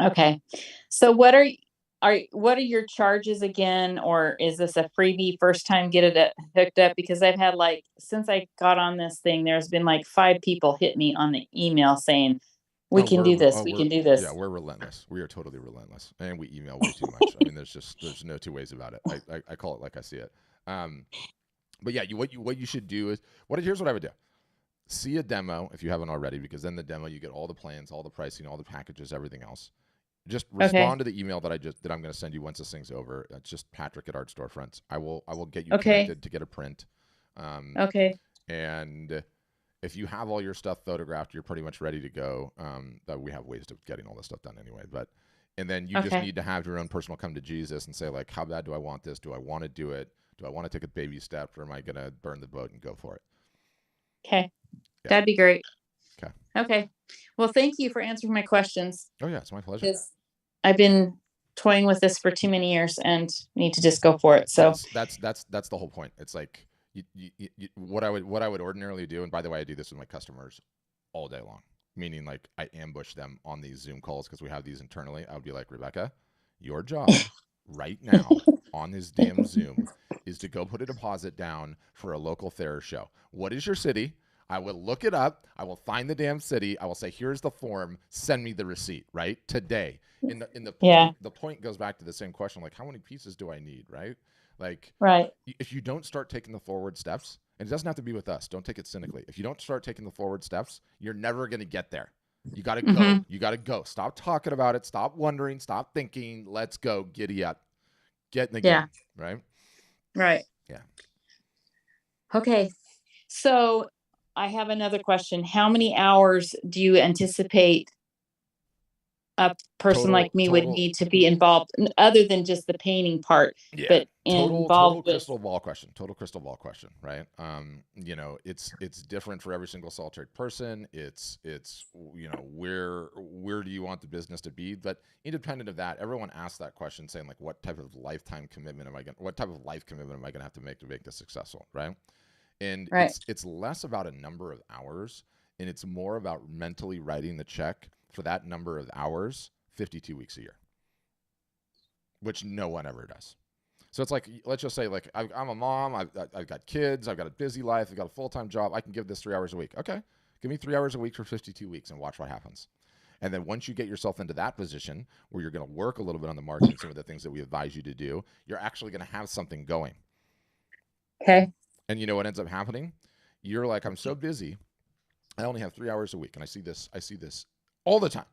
Okay, so what are your charges again, or is this a freebie first time get it hooked up? Because I've had, like, since I got on this thing, there's been like 5 people hit me on the email saying, we can do this. Yeah, we're relentless. We are totally relentless, and we email way too much. I mean, there's no two ways about it. I call it like I see it. But yeah, what you should do is here's what I would do. See a demo if you haven't already, because then the demo you get all the plans, all the pricing, all the packages, everything else. Just respond to the email that I'm going to send you once this thing's over. It's just Patrick at Art Storefronts. I will get you connected to get a print. And if you have all your stuff photographed, you're pretty much ready to go. That we have ways of getting all this stuff done anyway, but and then you just Okay. need to have your own personal come to Jesus and say like, how bad do I want this? Do I want to do it? Do I want to take a baby step, or am I gonna burn the boat and go for it? Okay. Yeah. That'd be great. Okay. Okay. Well, thank you for answering my questions, Oh yeah, it's my pleasure. because I've been toying with this for too many years and need to just go for it. So That's the whole point. It's like what I would ordinarily do, and by the way, I do this with my customers all day long. Meaning, like, I ambush them on these Zoom calls because we have these internally. I would be like, Rebecca, your job right now on this damn Zoom is to go put a deposit down for a local fair show. What is your city? I will look it up. I will find the damn city. I will say, here's the form. Send me the receipt, right? Today. In the yeah. point, the point goes back to the same question, like, how many pieces do I need, right? Like, Right. if you don't start taking the forward steps, and it doesn't have to be with us, don't take it cynically. If you don't start taking the forward steps, you're never going to get there. You got to go. Mm-hmm. You got to go. Stop talking about it. Stop wondering. Stop thinking. Let's go. Giddy up. Get in the Yeah. game. Right? Right. Yeah. Okay. So I have another question. How many hours do you anticipate a person like me would need to be involved, other than just the painting part, Yeah. but Total involved with? crystal ball question. Total crystal ball question, right? You know, it's different for every single solitary person. It's you know, where do you want the business to be? But independent of that, everyone asks that question saying like, what type of lifetime commitment am I going what type of life commitment am I gonna have to make this successful, right? And Right. it's less about a number of hours, and it's more about mentally writing the check for that number of hours 52 weeks a year, which no one ever does. So it's like, let's just say, like, I'm a mom, I've got kids, I've got a busy life, I've got a full-time job, I can give this 3 hours a week. Okay, give me 3 hours a week for 52 weeks and watch what happens. And then once you get yourself into that position where you're going to work a little bit on the marketing, some of the things that we advise you to do, you're actually going to have something going. Okay. And you know what ends up happening? You're like, I'm so busy, I only have 3 hours a week. And I see this all the time.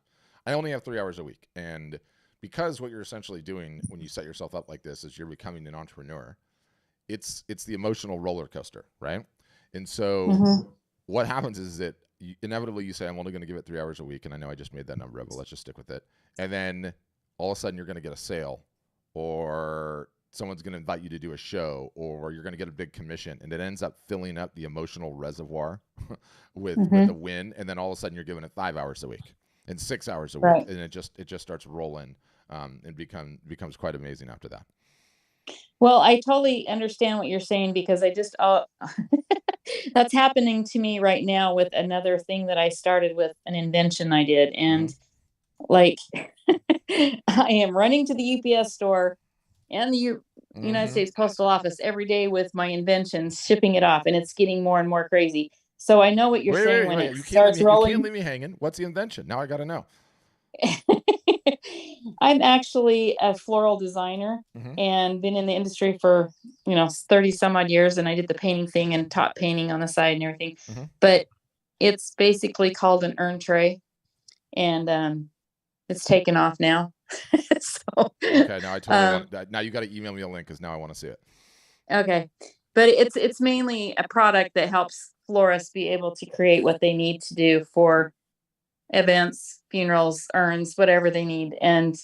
I only have 3 hours a week. And because what you're essentially doing when you set yourself up like this is you're becoming an entrepreneur, it's the emotional roller coaster, right? And so Mm-hmm. what happens is that inevitably you say, I'm only going to give it 3 hours a week. And I know I just made that number up, but let's just stick with it. And then all of a sudden you're going to get a sale, or someone's going to invite you to do a show, or you're going to get a big commission, and it ends up filling up the emotional reservoir with a win. And then all of a sudden you're giving it 5 hours a week and 6 hours a week. Right. And it just starts rolling, and becomes quite amazing after that. Well, I totally understand what you're saying, because I just that's happening to me right now with another thing that I started with, an invention I did. And like, I am running to the UPS store and the United States Postal Office every day with my inventions, shipping it off, and it's getting more and more crazy. So I know what you're saying when it starts You can't rolling. leave me hanging. What's the invention? Now I got to know. I'm actually a floral designer and been in the industry for, 30 some odd years. And I did the painting thing and taught painting on the side and everything. But it's basically called an urn tray. And it's taken off now. So, Okay, now I totally want that. Now you got to email me a link because now I want to see it. okay. But it's mainly a product that helps florists be able to create what they need to do for events, funerals, urns, whatever they need. And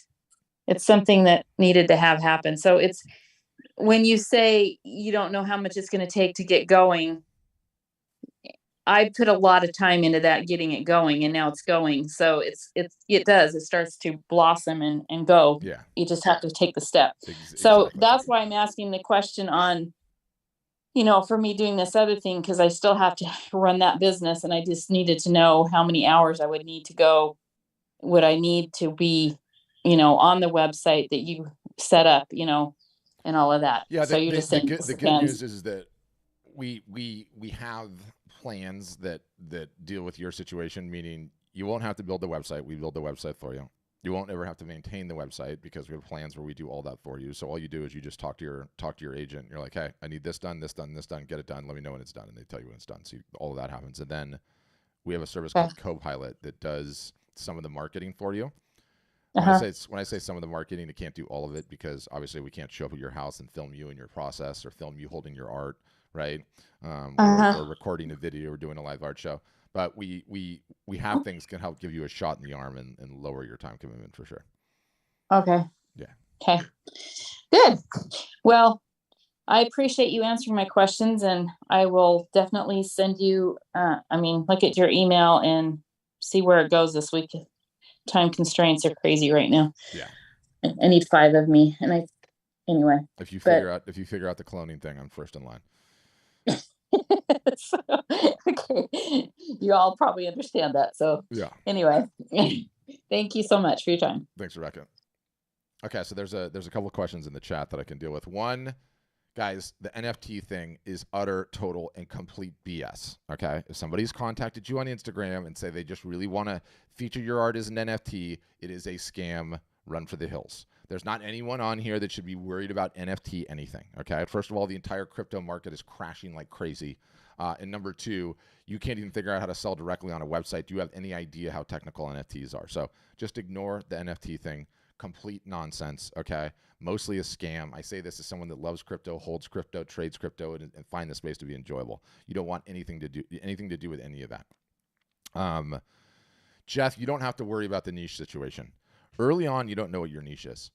it's something that needed to have happen. So it's, when you say you don't know how much it's going to take to get going, I put a lot of time into that, getting it going, and now it's going. So it starts to blossom and go. Yeah. You just have to take the step. So Exactly. that's why I'm asking the question on, for me doing this other thing, because I still have to run that business, and I just needed to know how many hours I would need to go. Would I need to be, on the website that you set up, and all of that. Yeah. So you're just saying The this good depends. news is that we have plans that deal with your situation, meaning you won't have to build the website. We build the website for you. You won't ever have to maintain the website because we have plans where we do all that for you. So all you do is you just talk to your agent. You're like, hey, I need this done, this done, this done. Get it done. Let me know when it's done, and they tell you when it's done. So all of that happens, and then we have a service called Copilot that does some of the marketing for you. When I say some of the marketing, it can't do all of it because obviously we can't show up at your house and film you in your process or film you holding your art. right? Uh-huh. Or recording a video or doing a live art show. But we have things can help give you a shot in the arm and lower your time commitment for sure. Okay. Yeah. Okay. Good. Well, I appreciate you answering my questions, and I will definitely send you, look at your email and see where it goes this week. Time constraints are crazy right now. Yeah. I need 5 of me, and anyway, If you but figure out the cloning thing, I'm first in line. so, okay, you all probably understand that. So Yeah. anyway, thank you so much for your time. Thanks, Rebecca. Okay, so there's a couple of questions in the chat that I can deal with. One, guys, the NFT thing is utter, total, and complete BS. Okay, if somebody's contacted you on Instagram and say they just really want to feature your art as an NFT, it is a scam. Run for the hills. There's not anyone on here that should be worried about NFT anything. Okay, first of all, the entire crypto market is crashing like crazy. And number two, you can't even figure out how to sell directly on a website. Do you have any idea how technical NFTs are? So just ignore the NFT thing. Complete nonsense. Okay, mostly a scam. I say this as someone that loves crypto, holds crypto, trades crypto, and find the space to be enjoyable. You don't want anything to do with any of that. Jeff, you don't have to worry about the niche situation. Early on, you don't know what your niche is.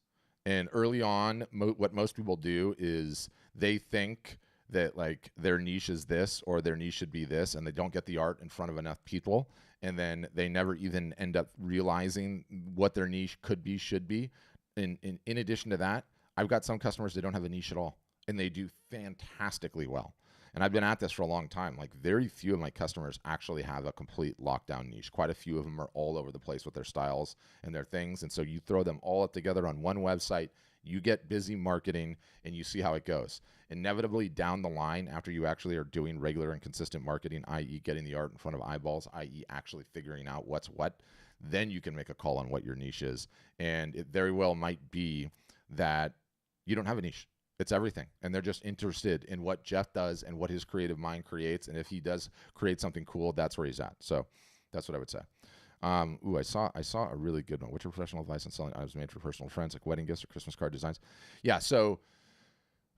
And early on, what most people do is they think that like their niche is this or their niche should be this, and they don't get the art in front of enough people. And then they never even end up realizing what their niche could be, should be. In addition to that, I've got some customers that don't have a niche at all, and they do fantastically well. And I've been at this for a long time. Like very few of my customers actually have a complete lockdown niche. Quite a few of them are all over the place with their styles and their things. And so you throw them all up together on one website, you get busy marketing, and you see how it goes. Inevitably down the line, after you actually are doing regular and consistent marketing, i.e. getting the art in front of eyeballs, i.e. actually figuring out what's what, then you can make a call on what your niche is. And it very well might be that you don't have a niche. It's everything. And they're just interested in what Jeff does and what his creative mind creates. And if he does create something cool, that's where he's at. So that's what I would say. I saw a really good one. What's your professional advice on selling items made for personal friends, like wedding gifts or Christmas card designs? Yeah, so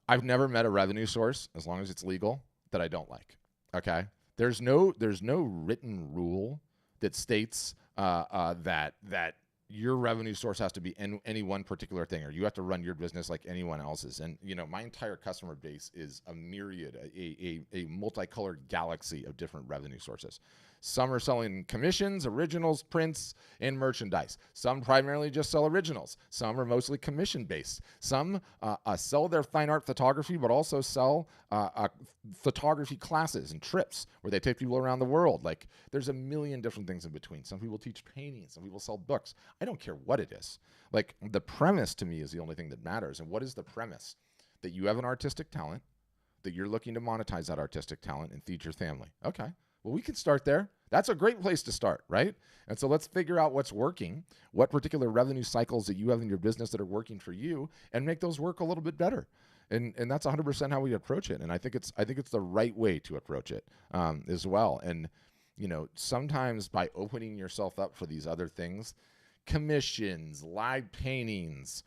I've never met a revenue source, as long as it's legal, that I don't like. Okay? There's no written rule that states that your revenue source has to be any one particular thing, or you have to run your business like anyone else's. And my entire customer base is a myriad, a multicolored galaxy of different revenue sources. Some are selling commissions, originals, prints, and merchandise. Some primarily just sell originals. Some are mostly commission based. Some sell their fine art photography, but also sell photography classes and trips where they take people around the world. Like there's a million different things in between. Some people teach painting. Some people sell books. I don't care what it is. Like the premise to me is the only thing that matters. And what is the premise? That you have an artistic talent, that you're looking to monetize that artistic talent and feed your family. Okay. Well, we can start there. That's a great place to start, right? And so let's figure out what's working, what particular revenue cycles that you have in your business that are working for you, and make those work a little bit better. And that's 100% how we approach it. And I think it's the right way to approach it as well. And sometimes by opening yourself up for these other things, commissions, live paintings,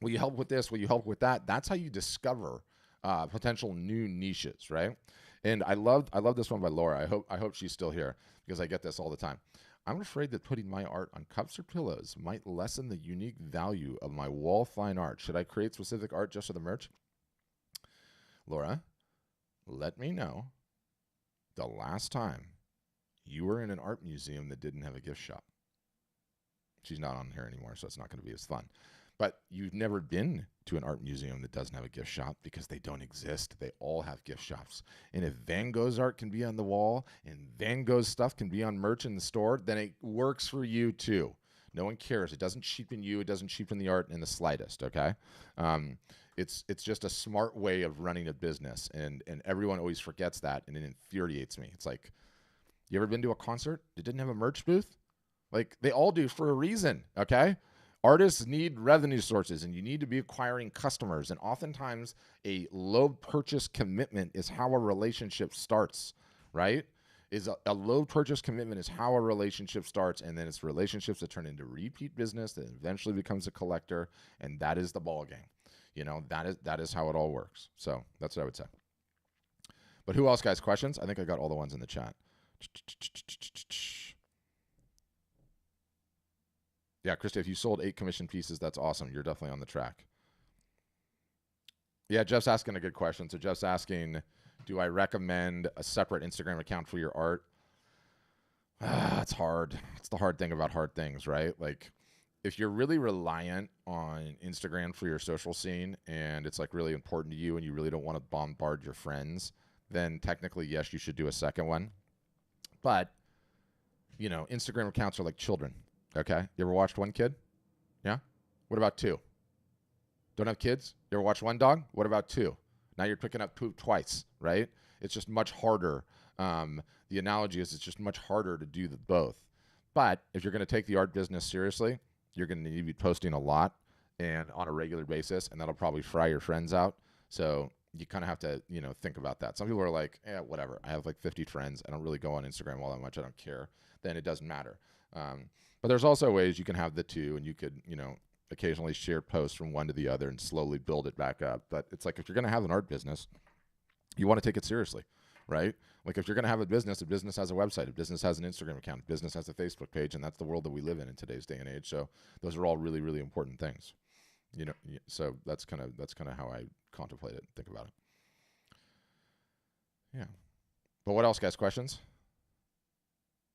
will you help with this? Will you help with that? That's how you discover potential new niches, right? And I love this one by Laura. I hope she's still here because I get this all the time. I'm afraid that putting my art on cups or pillows might lessen the unique value of my wall fine art. Should I create specific art just for the merch? Laura, let me know the last time you were in an art museum that didn't have a gift shop. She's not on here anymore, so it's not going to be as fun. But you've never been to an art museum that doesn't have a gift shop because they don't exist. They all have gift shops. And if Van Gogh's art can be on the wall and Van Gogh's stuff can be on merch in the store, then it works for you too. No one cares. It doesn't cheapen you. It doesn't cheapen the art in the slightest, okay? It's just a smart way of running a business, and everyone always forgets that, and it infuriates me. It's like, you ever been to a concert that didn't have a merch booth? Like, they all do for a reason, okay? Artists need revenue sources, and you need to be acquiring customers. And oftentimes, a low purchase commitment is how a relationship starts, right? A low purchase commitment is how a relationship starts, and then it's relationships that turn into repeat business that eventually becomes a collector, and that is the ball game. That is how it all works. So that's what I would say. But who else, guys? Questions? I think I got all the ones in the chat. Yeah, Krista, if you sold 8 commission pieces, that's awesome. You're definitely on the track. Yeah, Jeff's asking a good question. So Jeff's asking, do I recommend a separate Instagram account for your art? It's hard. It's the hard thing about hard things, right? Like, if you're really reliant on Instagram for your social scene and it's like really important to you and you really don't want to bombard your friends, then technically, yes, you should do a second one. But, you know, Instagram accounts are like children, okay? You ever watched one kid? Yeah? What about 2? Don't have kids? You ever watch one dog? What about 2? Now you're picking up poop twice, right? It's just much harder. The analogy is it's just much harder to do the both. But if you're going to take the art business seriously, you're going to need to be posting a lot and on a regular basis, and that'll probably fry your friends out. So you kind of have to, you know, think about that. Some people are like, whatever. I have like 50 friends. I don't really go on Instagram all that much. I don't care. Then it doesn't matter. But there's also ways you can have the 2, and you could, you know, occasionally share posts from one to the other and slowly build it back up. But it's like, if you're going to have an art business, you want to take it seriously, right? Like, if you're going to have a business has a website, a business has an Instagram account, a business has a Facebook page, and that's the world that we live in today's day and age. So those are all really, really important things, you know. So that's kind of how I contemplate it and think about it. Yeah. But what else, guys? Questions?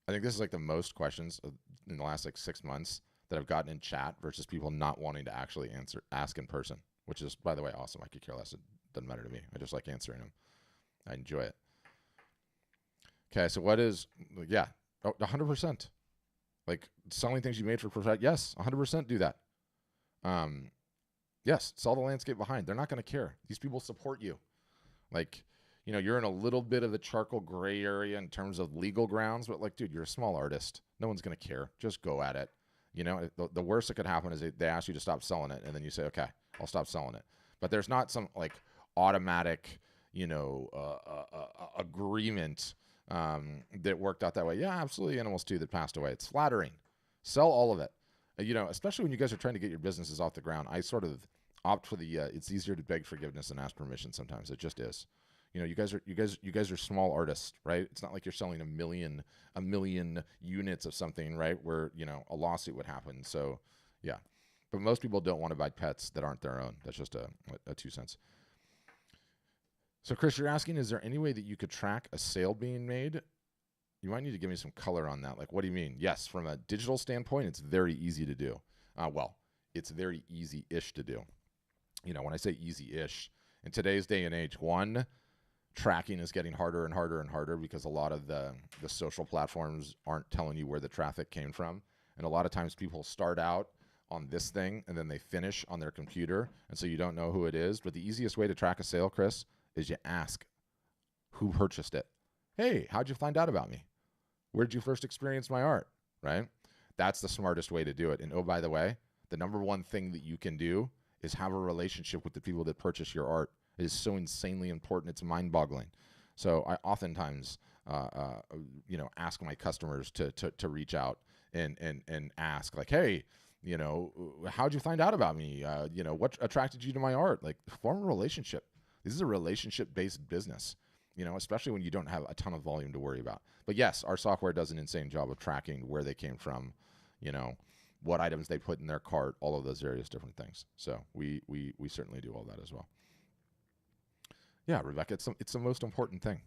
I think this is like the most questions in the last like 6 months that I've gotten in chat versus people not wanting to actually ask in person, which is, by the way, awesome. I could care less. It doesn't matter to me. I just like answering them. I enjoy it. Okay, so what is, yeah, 100%. Like, selling things you made for profit, yes, 100% do that. Yes, sell the landscape behind. They're not going to care. These people support you. Like, you know, you're in a little bit of the charcoal gray area in terms of legal grounds, but like, dude, you're a small artist. No one's going to care. Just go at it. You know, the worst that could happen is they ask you to stop selling it, and then you say, okay, I'll stop selling it. But there's not some like automatic, you know, agreement that worked out that way. Yeah, absolutely. Animals too that passed away. It's flattering. Sell all of it. You know, especially when you guys are trying to get your businesses off the ground. I sort of opt for the. It's easier to beg forgiveness than ask permission. Sometimes it just is. You know, you guys are small artists, right? It's not like you're selling a million units of something, right? Where, you know, a lawsuit would happen. So, yeah. But most people don't want to buy pets that aren't their own. That's just a 2 cents. So, Chris, you're asking, is there any way that you could track a sale being made? You might need to give me some color on that. Like, what do you mean? Yes, from a digital standpoint, it's very easy to do. Well, it's very easy-ish to do. You know, when I say easy-ish, in today's day and age, tracking is getting harder and harder and harder because a lot of the social platforms aren't telling you where the traffic came from. And a lot of times people start out on this thing and then they finish on their computer. And so you don't know who it is. But the easiest way to track a sale, Chris, is you ask who purchased it. Hey, how'd you find out about me? Where did you first experience my art? Right? That's the smartest way to do it. And oh, by the way, the number one thing that you can do is have a relationship with the people that purchase your art. It is so insanely important. It's mind-boggling. So I oftentimes, you know, ask my customers to reach out and ask, like, hey, you know, how'd you find out about me? You know, what attracted you to my art? Like, form a relationship. This is a relationship-based business, you know, especially when you don't have a ton of volume to worry about. But yes, our software does an insane job of tracking where they came from, you know, what items they put in their cart, all of those various different things. So we certainly do all that as well. Yeah, Rebecca, it's the most important thing.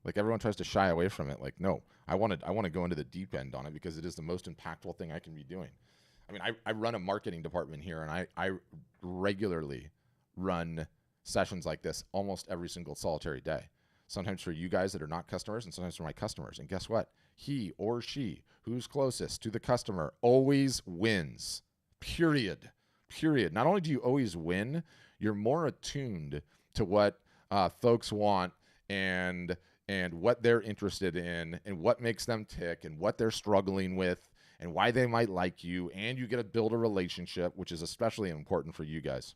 Like, everyone tries to shy away from it. Like, no, I want to go into the deep end on it because it is the most impactful thing I can be doing. I mean, I run a marketing department here, and I regularly run sessions like this almost every single solitary day. Sometimes for you guys that are not customers, and sometimes for my customers. And guess what? He or she who's closest to the customer always wins. Period. Not only do you always win, you're more attuned to what folks want and what they're interested in and what makes them tick and what they're struggling with and why they might like you, and you get to build a relationship, which is especially important for you guys.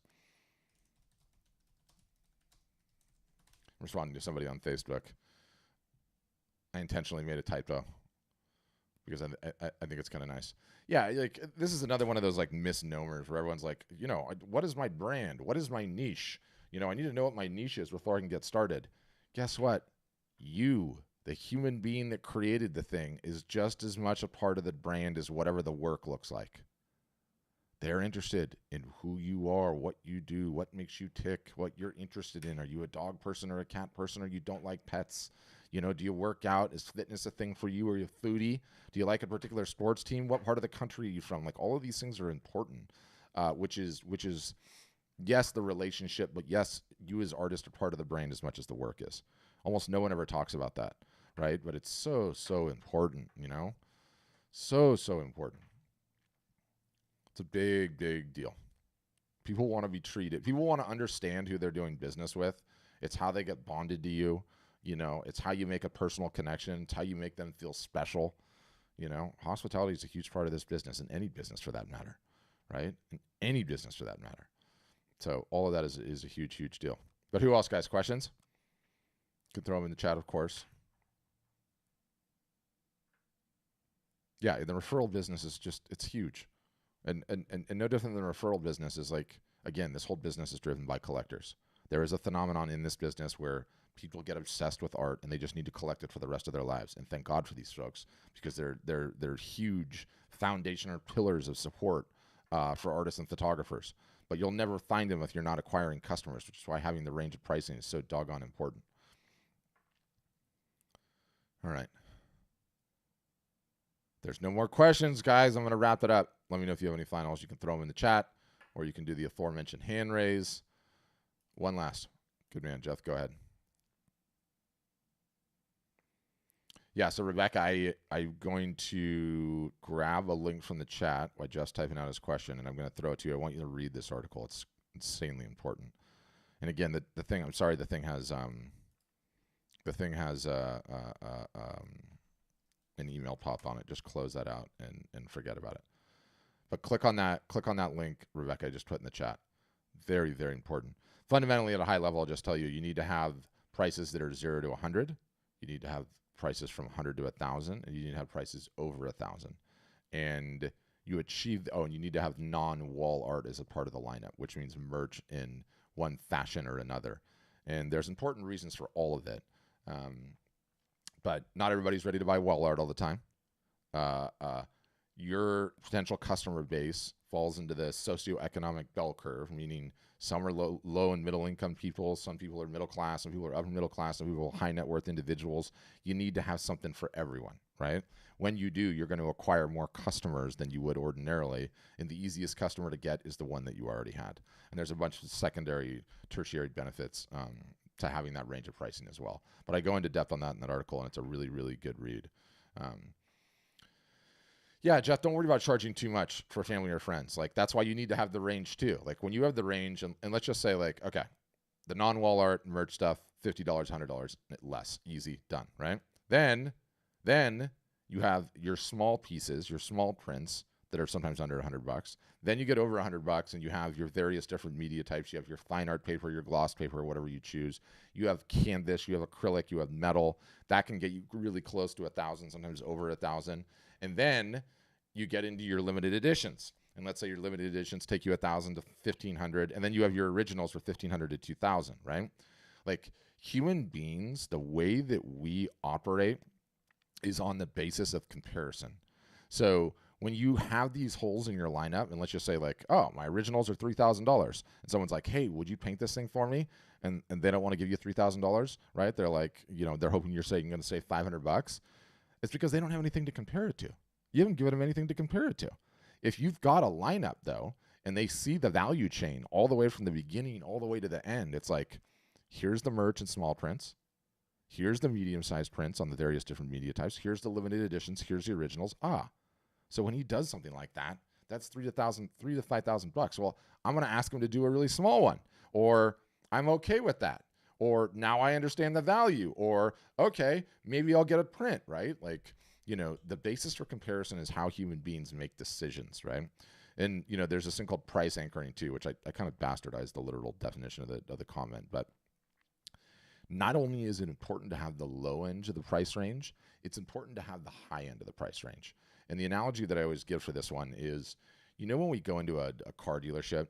I'm responding to somebody on Facebook. I intentionally made a typo because I think it's kind of nice. Yeah, like, this is another one of those like misnomers where everyone's like, you know, what is my brand? What is my niche? You know, I need to know what my niche is before I can get started. Guess what? You, the human being that created the thing, is just as much a part of the brand as whatever the work looks like. They're interested in who you are, what you do, what makes you tick, what you're interested in. Are you a dog person or a cat person, or you don't like pets? Do you work out? Is fitness a thing for you? Are you a foodie? Do you like a particular sports team? What part of the country are you from? Like, all of these things are important, which is yes, the relationship, but yes, you as artist are part of the brand as much as the work is. Almost no one ever talks about that, right? But it's so important, so important. It's a big deal. People want to be treated. People want to understand who they're doing business with. It's how they get bonded to you. It's how you make a personal connection. It's how you make them feel special. Hospitality is a huge part of this business, and any business for that matter, right? And any business for that matter. So all of that is a huge deal. But who else, guys? Questions? You can throw them in the chat, of course. Yeah, the referral business is it's huge. And no different than the referral business is like, again, this whole business is driven by collectors. There is a phenomenon in this business where people get obsessed with art and they just need to collect it for the rest of their lives. And thank God for these folks, because they're huge foundational pillars of support for artists and photographers. But you'll never find them if you're not acquiring customers, which is why having the range of pricing is so doggone important. All right. There's no more questions, guys. I'm going to wrap it up. Let me know if you have any finals. You can throw them in the chat, or you can do the aforementioned hand raise. One last. Good man, Jeff. Go ahead. Yeah, so Rebecca, I'm going to grab a link from the chat while Jeff's typing out his question, and I'm going to throw it to you. I want you to read this article. It's insanely important. And again, the thing, I'm sorry, the thing has an email pop on it. Just close that out and forget about it. But click on that link, Rebecca, I just put in the chat. Very important. Fundamentally, at a high level, I'll just tell you, you need to have prices that are 0 to 100. You need to have prices from 100 to 1,000, and you need to have prices over 1,000. And you achieve, and you need to have non-wall art as a part of the lineup, which means merch in one fashion or another. And there's important reasons for all of it. But not everybody's ready to buy wall art all the time. Your potential customer base falls into the socioeconomic bell curve, meaning some are low and middle income people, some people are middle class, some people are upper middle class, some people are high net worth individuals. You need to have something for everyone, right? When you do, you're going to acquire more customers than you would ordinarily, and the easiest customer to get is the one that you already had. And there's a bunch of secondary, tertiary benefits to having that range of pricing as well. But I go into depth on that in that article, and it's a really good read. Yeah, Jeff, don't worry about charging too much for family or friends. Like, that's why you need to have the range too. Like, when you have the range, and let's just say, like, okay, the non-wall art merch stuff, $50, $100 less, easy, done, right? Then you have your small pieces, your small prints that are sometimes under $100. Then you get over $100 and you have your various different media types. You have your fine art paper, your gloss paper, whatever you choose. You have canvas, you have acrylic, you have metal. That can get you really close to 1,000, sometimes over 1,000. And then you get into your limited editions. And let's say your limited editions take you 1,000 to 1,500. And then you have your originals for 1,500 to 2,000, right? Like, human beings, the way that we operate is on the basis of comparison. So when you have these holes in your lineup, and let's just say, like, oh, my originals are $3,000, and someone's like, hey, would you paint this thing for me? And they don't want to give you $3,000, right? They're like, they're hoping you're saying you're going to save $500. It's because they don't have anything to compare it to. You haven't given them anything to compare it to. If you've got a lineup, though, and they see the value chain all the way from the beginning all the way to the end, it's like, here's the merch in small prints. Here's the medium-sized prints on the various different media types. Here's the limited editions. Here's the originals. So when he does something like that, that's $3,000 to $5,000. Well, I'm going to ask him to do a really small one, or I'm okay with that, or now I understand the value, or okay, maybe I'll get a print, right? Like, the basis for comparison is how human beings make decisions, right? And there's this thing called price anchoring too, which I kind of bastardized the literal definition of the comment, but not only is it important to have the low end of the price range, it's important to have the high end of the price range. And the analogy that I always give for this one is, when we go into a car dealership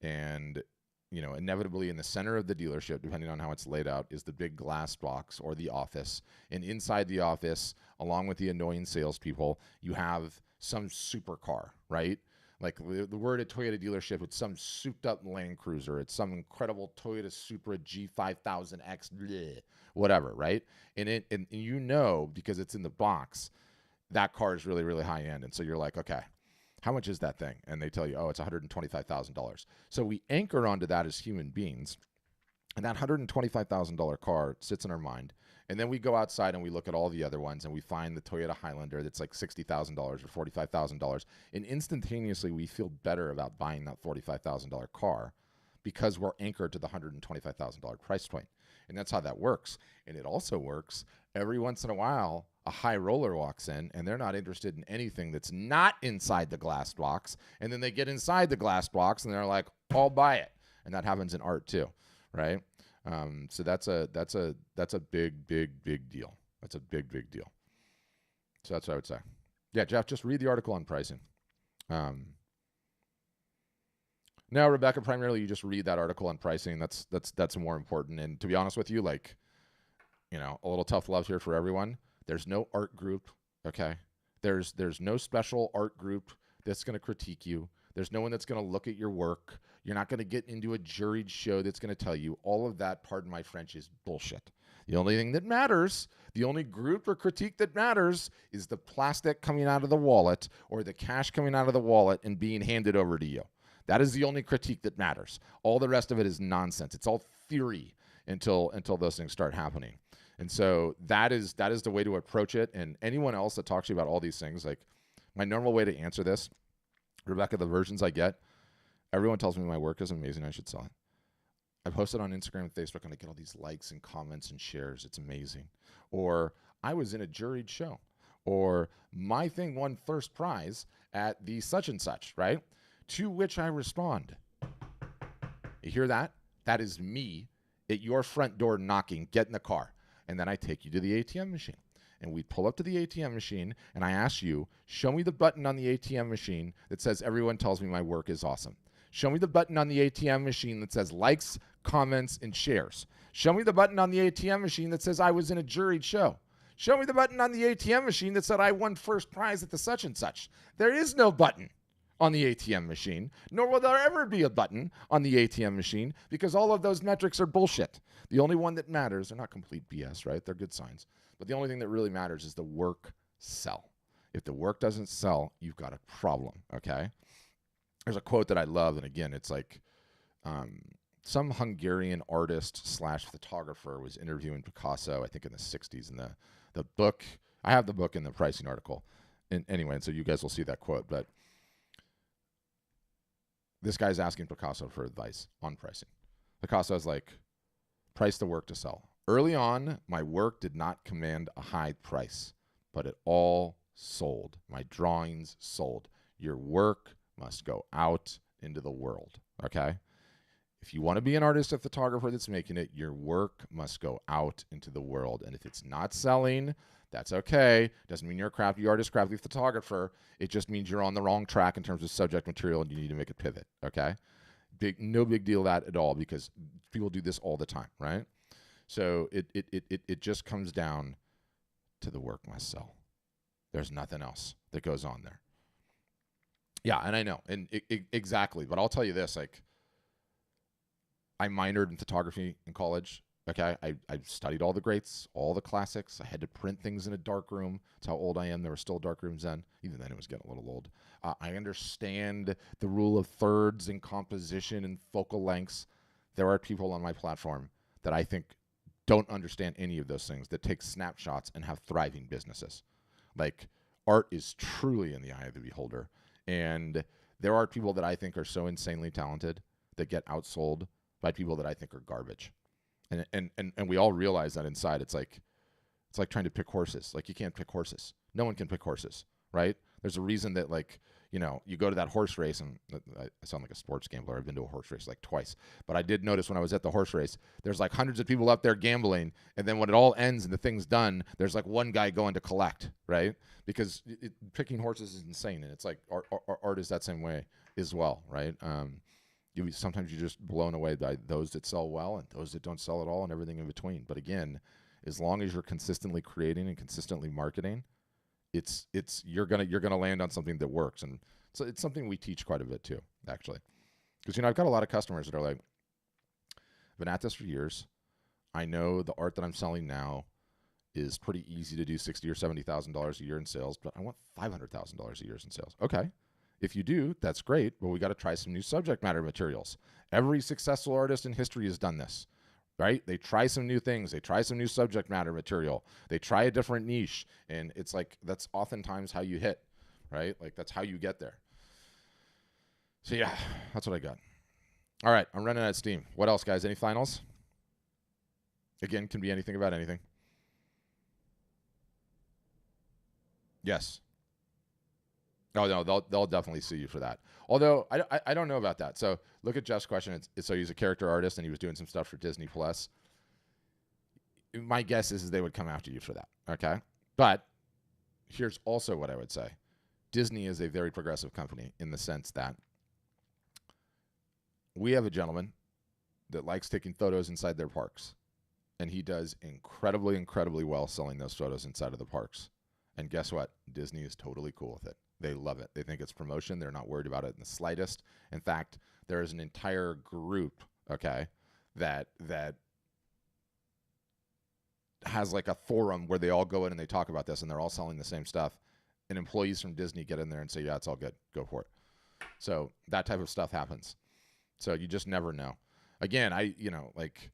and inevitably in the center of the dealership, depending on how it's laid out, is the big glass box or the office. And inside the office, along with the annoying salespeople, you have some supercar, right? Like the word at Toyota dealership, it's some souped up Land Cruiser. It's some incredible Toyota Supra G5000X, bleh, whatever, right? And because it's in the box, that car is really, really high end. And so you're like, okay, how much is that thing? And they tell you, oh, it's $125,000. So we anchor onto that as human beings. And that $125,000 car sits in our mind. And then we go outside and we look at all the other ones and we find the Toyota Highlander that's like $60,000 or $45,000. And instantaneously we feel better about buying that $45,000 car because we're anchored to the $125,000 price point. And that's how that works. And it also works every once in a while. A high roller walks in and they're not interested in anything that's not inside the glass box. And then they get inside the glass box and they're like, I'll buy it. And that happens in art too, right? So that's a big deal. That's a big deal. So that's what I would say. Yeah, Jeff, just read the article on pricing. Now, Rebecca, primarily you just read that article on pricing. That's more important. And to be honest with you, like, a little tough love here for everyone. There's no art group, okay? There's no special art group that's going to critique you. There's no one that's going to look at your work. You're not going to get into a juried show that's going to tell you. All of that, pardon my French, is bullshit. The only thing that matters, the only group or critique that matters is the plastic coming out of the wallet or the cash coming out of the wallet and being handed over to you. That is the only critique that matters. All the rest of it is nonsense. It's all theory until those things start happening. And so that is the way to approach it. And anyone else that talks to you about all these things, like my normal way to answer this, Rebecca, the versions I get, everyone tells me my work is amazing. I should sell it. I post it on Instagram and Facebook and I get all these likes and comments and shares. It's amazing. Or I was in a juried show. Or my thing won first prize at the such and such, right? To which I respond, you hear that? That is me at your front door knocking, get in the car. And then I take you to the ATM machine. And we pull up to the ATM machine, and I ask you, show me the button on the ATM machine that says everyone tells me my work is awesome. Show me the button on the ATM machine that says likes, comments, and shares. Show me the button on the ATM machine that says I was in a juried show. Show me the button on the ATM machine that said I won first prize at the such and such. There is no button on the ATM machine, nor will there ever be a button on the ATM machine because all of those metrics are bullshit. The only one that matters, they're not complete BS, right? They're good signs. But the only thing that really matters is the work sell. If the work doesn't sell, you've got a problem, okay? There's a quote that I love, and again, it's like some Hungarian artist / photographer was interviewing Picasso, I think in the 60s, and the book, I have the book in the pricing article. And anyway, so you guys will see that quote, but this guy's asking Picasso for advice on pricing. Picasso's like, price the work to sell. Early on, my work did not command a high price, but it all sold. My drawings sold. Your work must go out into the world, okay? If you want to be an artist or photographer that's making it, your work must go out into the world. And if it's not selling, that's okay. Doesn't mean you're a crappy artist, crappy photographer. It just means you're on the wrong track in terms of subject material and you need to make a pivot, okay? No big deal that at all because people do this all the time, right? So it just comes down to the work must sell. There's nothing else that goes on there. Yeah, and I know, and exactly. But I'll tell you this, like, I minored in photography in college. Okay, I studied all the greats, all the classics. I had to print things in a dark room. That's how old I am. There were still dark rooms then. Even then, it was getting a little old. I understand the rule of thirds and composition and focal lengths. There are people on my platform that I think don't understand any of those things, that take snapshots and have thriving businesses. Like, art is truly in the eye of the beholder. And there are people that I think are so insanely talented that get outsold by people that I think are garbage. And we all realize that inside. It's like trying to pick horses. Like, you can't pick horses. No one can pick horses, right? There's a reason that, like, you go to that horse race, and I sound like a sports gambler. I've been to a horse race like twice. But I did notice when I was at the horse race, there's like hundreds of people up there gambling. And then when it all ends and the thing's done, there's like one guy going to collect, right? Because picking horses is insane. And it's like art is that same way as well, right? Sometimes you're just blown away by those that sell well and those that don't sell at all and everything in between. But again, as long as you're consistently creating and consistently marketing, you're gonna land on something that works. And so it's something we teach quite a bit too, actually. Because I've got a lot of customers that are like, I've been at this for years. I know the art that I'm selling now is pretty easy to do $60,000 or $70,000 a year in sales, but I want $500,000 a year in sales. Okay. If you do, that's great, but we got to try some new subject matter materials. Every successful artist in history has done this, right? They try some new things. They try some new subject matter material. They try a different niche. And it's like, that's oftentimes how you hit, right? Like that's how you get there. So yeah, that's what I got. All right. I'm running out of steam. What else, guys? Any finals? Again, can be anything about anything. Yes. Oh no, they'll definitely sue you for that. Although I don't know about that. So look at Jeff's question. So he's a character artist and he was doing some stuff for Disney Plus. My guess is they would come after you for that. Okay, but here's also what I would say. Disney is a very progressive company in the sense that we have a gentleman that likes taking photos inside their parks, and he does incredibly well selling those photos inside of the parks. And guess what? Disney is totally cool with it. They love it. They think it's promotion. They're not worried about it in the slightest. In fact, there is an entire group, okay, that has like a forum where they all go in and they talk about this, and they're all selling the same stuff. And employees from Disney get in there and say, yeah, it's all good. Go for it. So that type of stuff happens. So you just never know. Again, like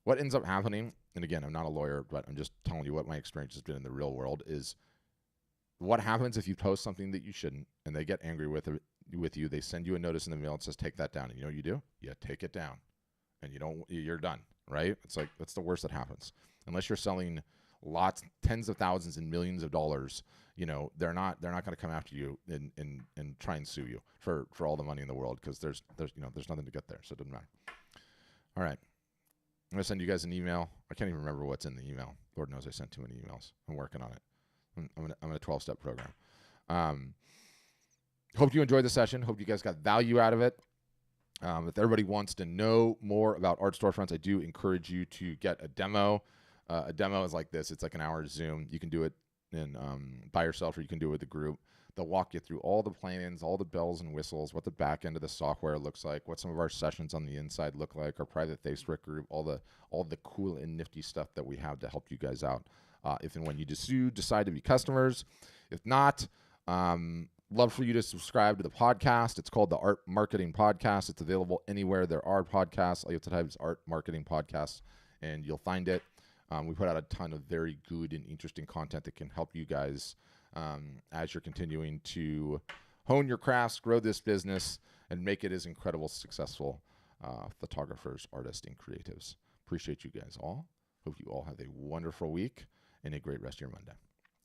what ends up happening, and again, I'm not a lawyer, but I'm just telling you what my experience has been in the real world is what happens if you post something that you shouldn't and they get angry with you. They send you a notice in the mail that says, take that down. And you know what you do? You take it down and you're done, right? It's like, that's the worst that happens. Unless you're selling lots, tens of thousands and millions of dollars, they're not going to come after you and try and sue you for all the money in the world. Cause there's nothing to get there. So it doesn't matter. All right. I'm going to send you guys an email. I can't even remember what's in the email. Lord knows I sent too many emails. I'm working on it. I'm in a 12-step program. Hope you enjoyed the session. Hope you guys got value out of it. If everybody wants to know more about art storefronts, I do encourage you to get a demo. A demo is like this. It's like an hour Zoom. You can do it by yourself or you can do it with a group. They'll walk you through all the plans, all the bells and whistles, what the back end of the software looks like, what some of our sessions on the inside look like, our private Facebook group, all the cool and nifty stuff that we have to help you guys out. If and when you decide to be customers. If not, love for you to subscribe to the podcast. It's called the Art Marketing Podcast. It's available anywhere there are podcasts. All you have to type is Art Marketing Podcast, and you'll find it. We put out a ton of very good and interesting content that can help you guys as you're continuing to hone your crafts, grow this business, and make it as incredible, successful photographers, artists, and creatives. Appreciate you guys all. Hope you all have a wonderful week and a great rest of your Monday.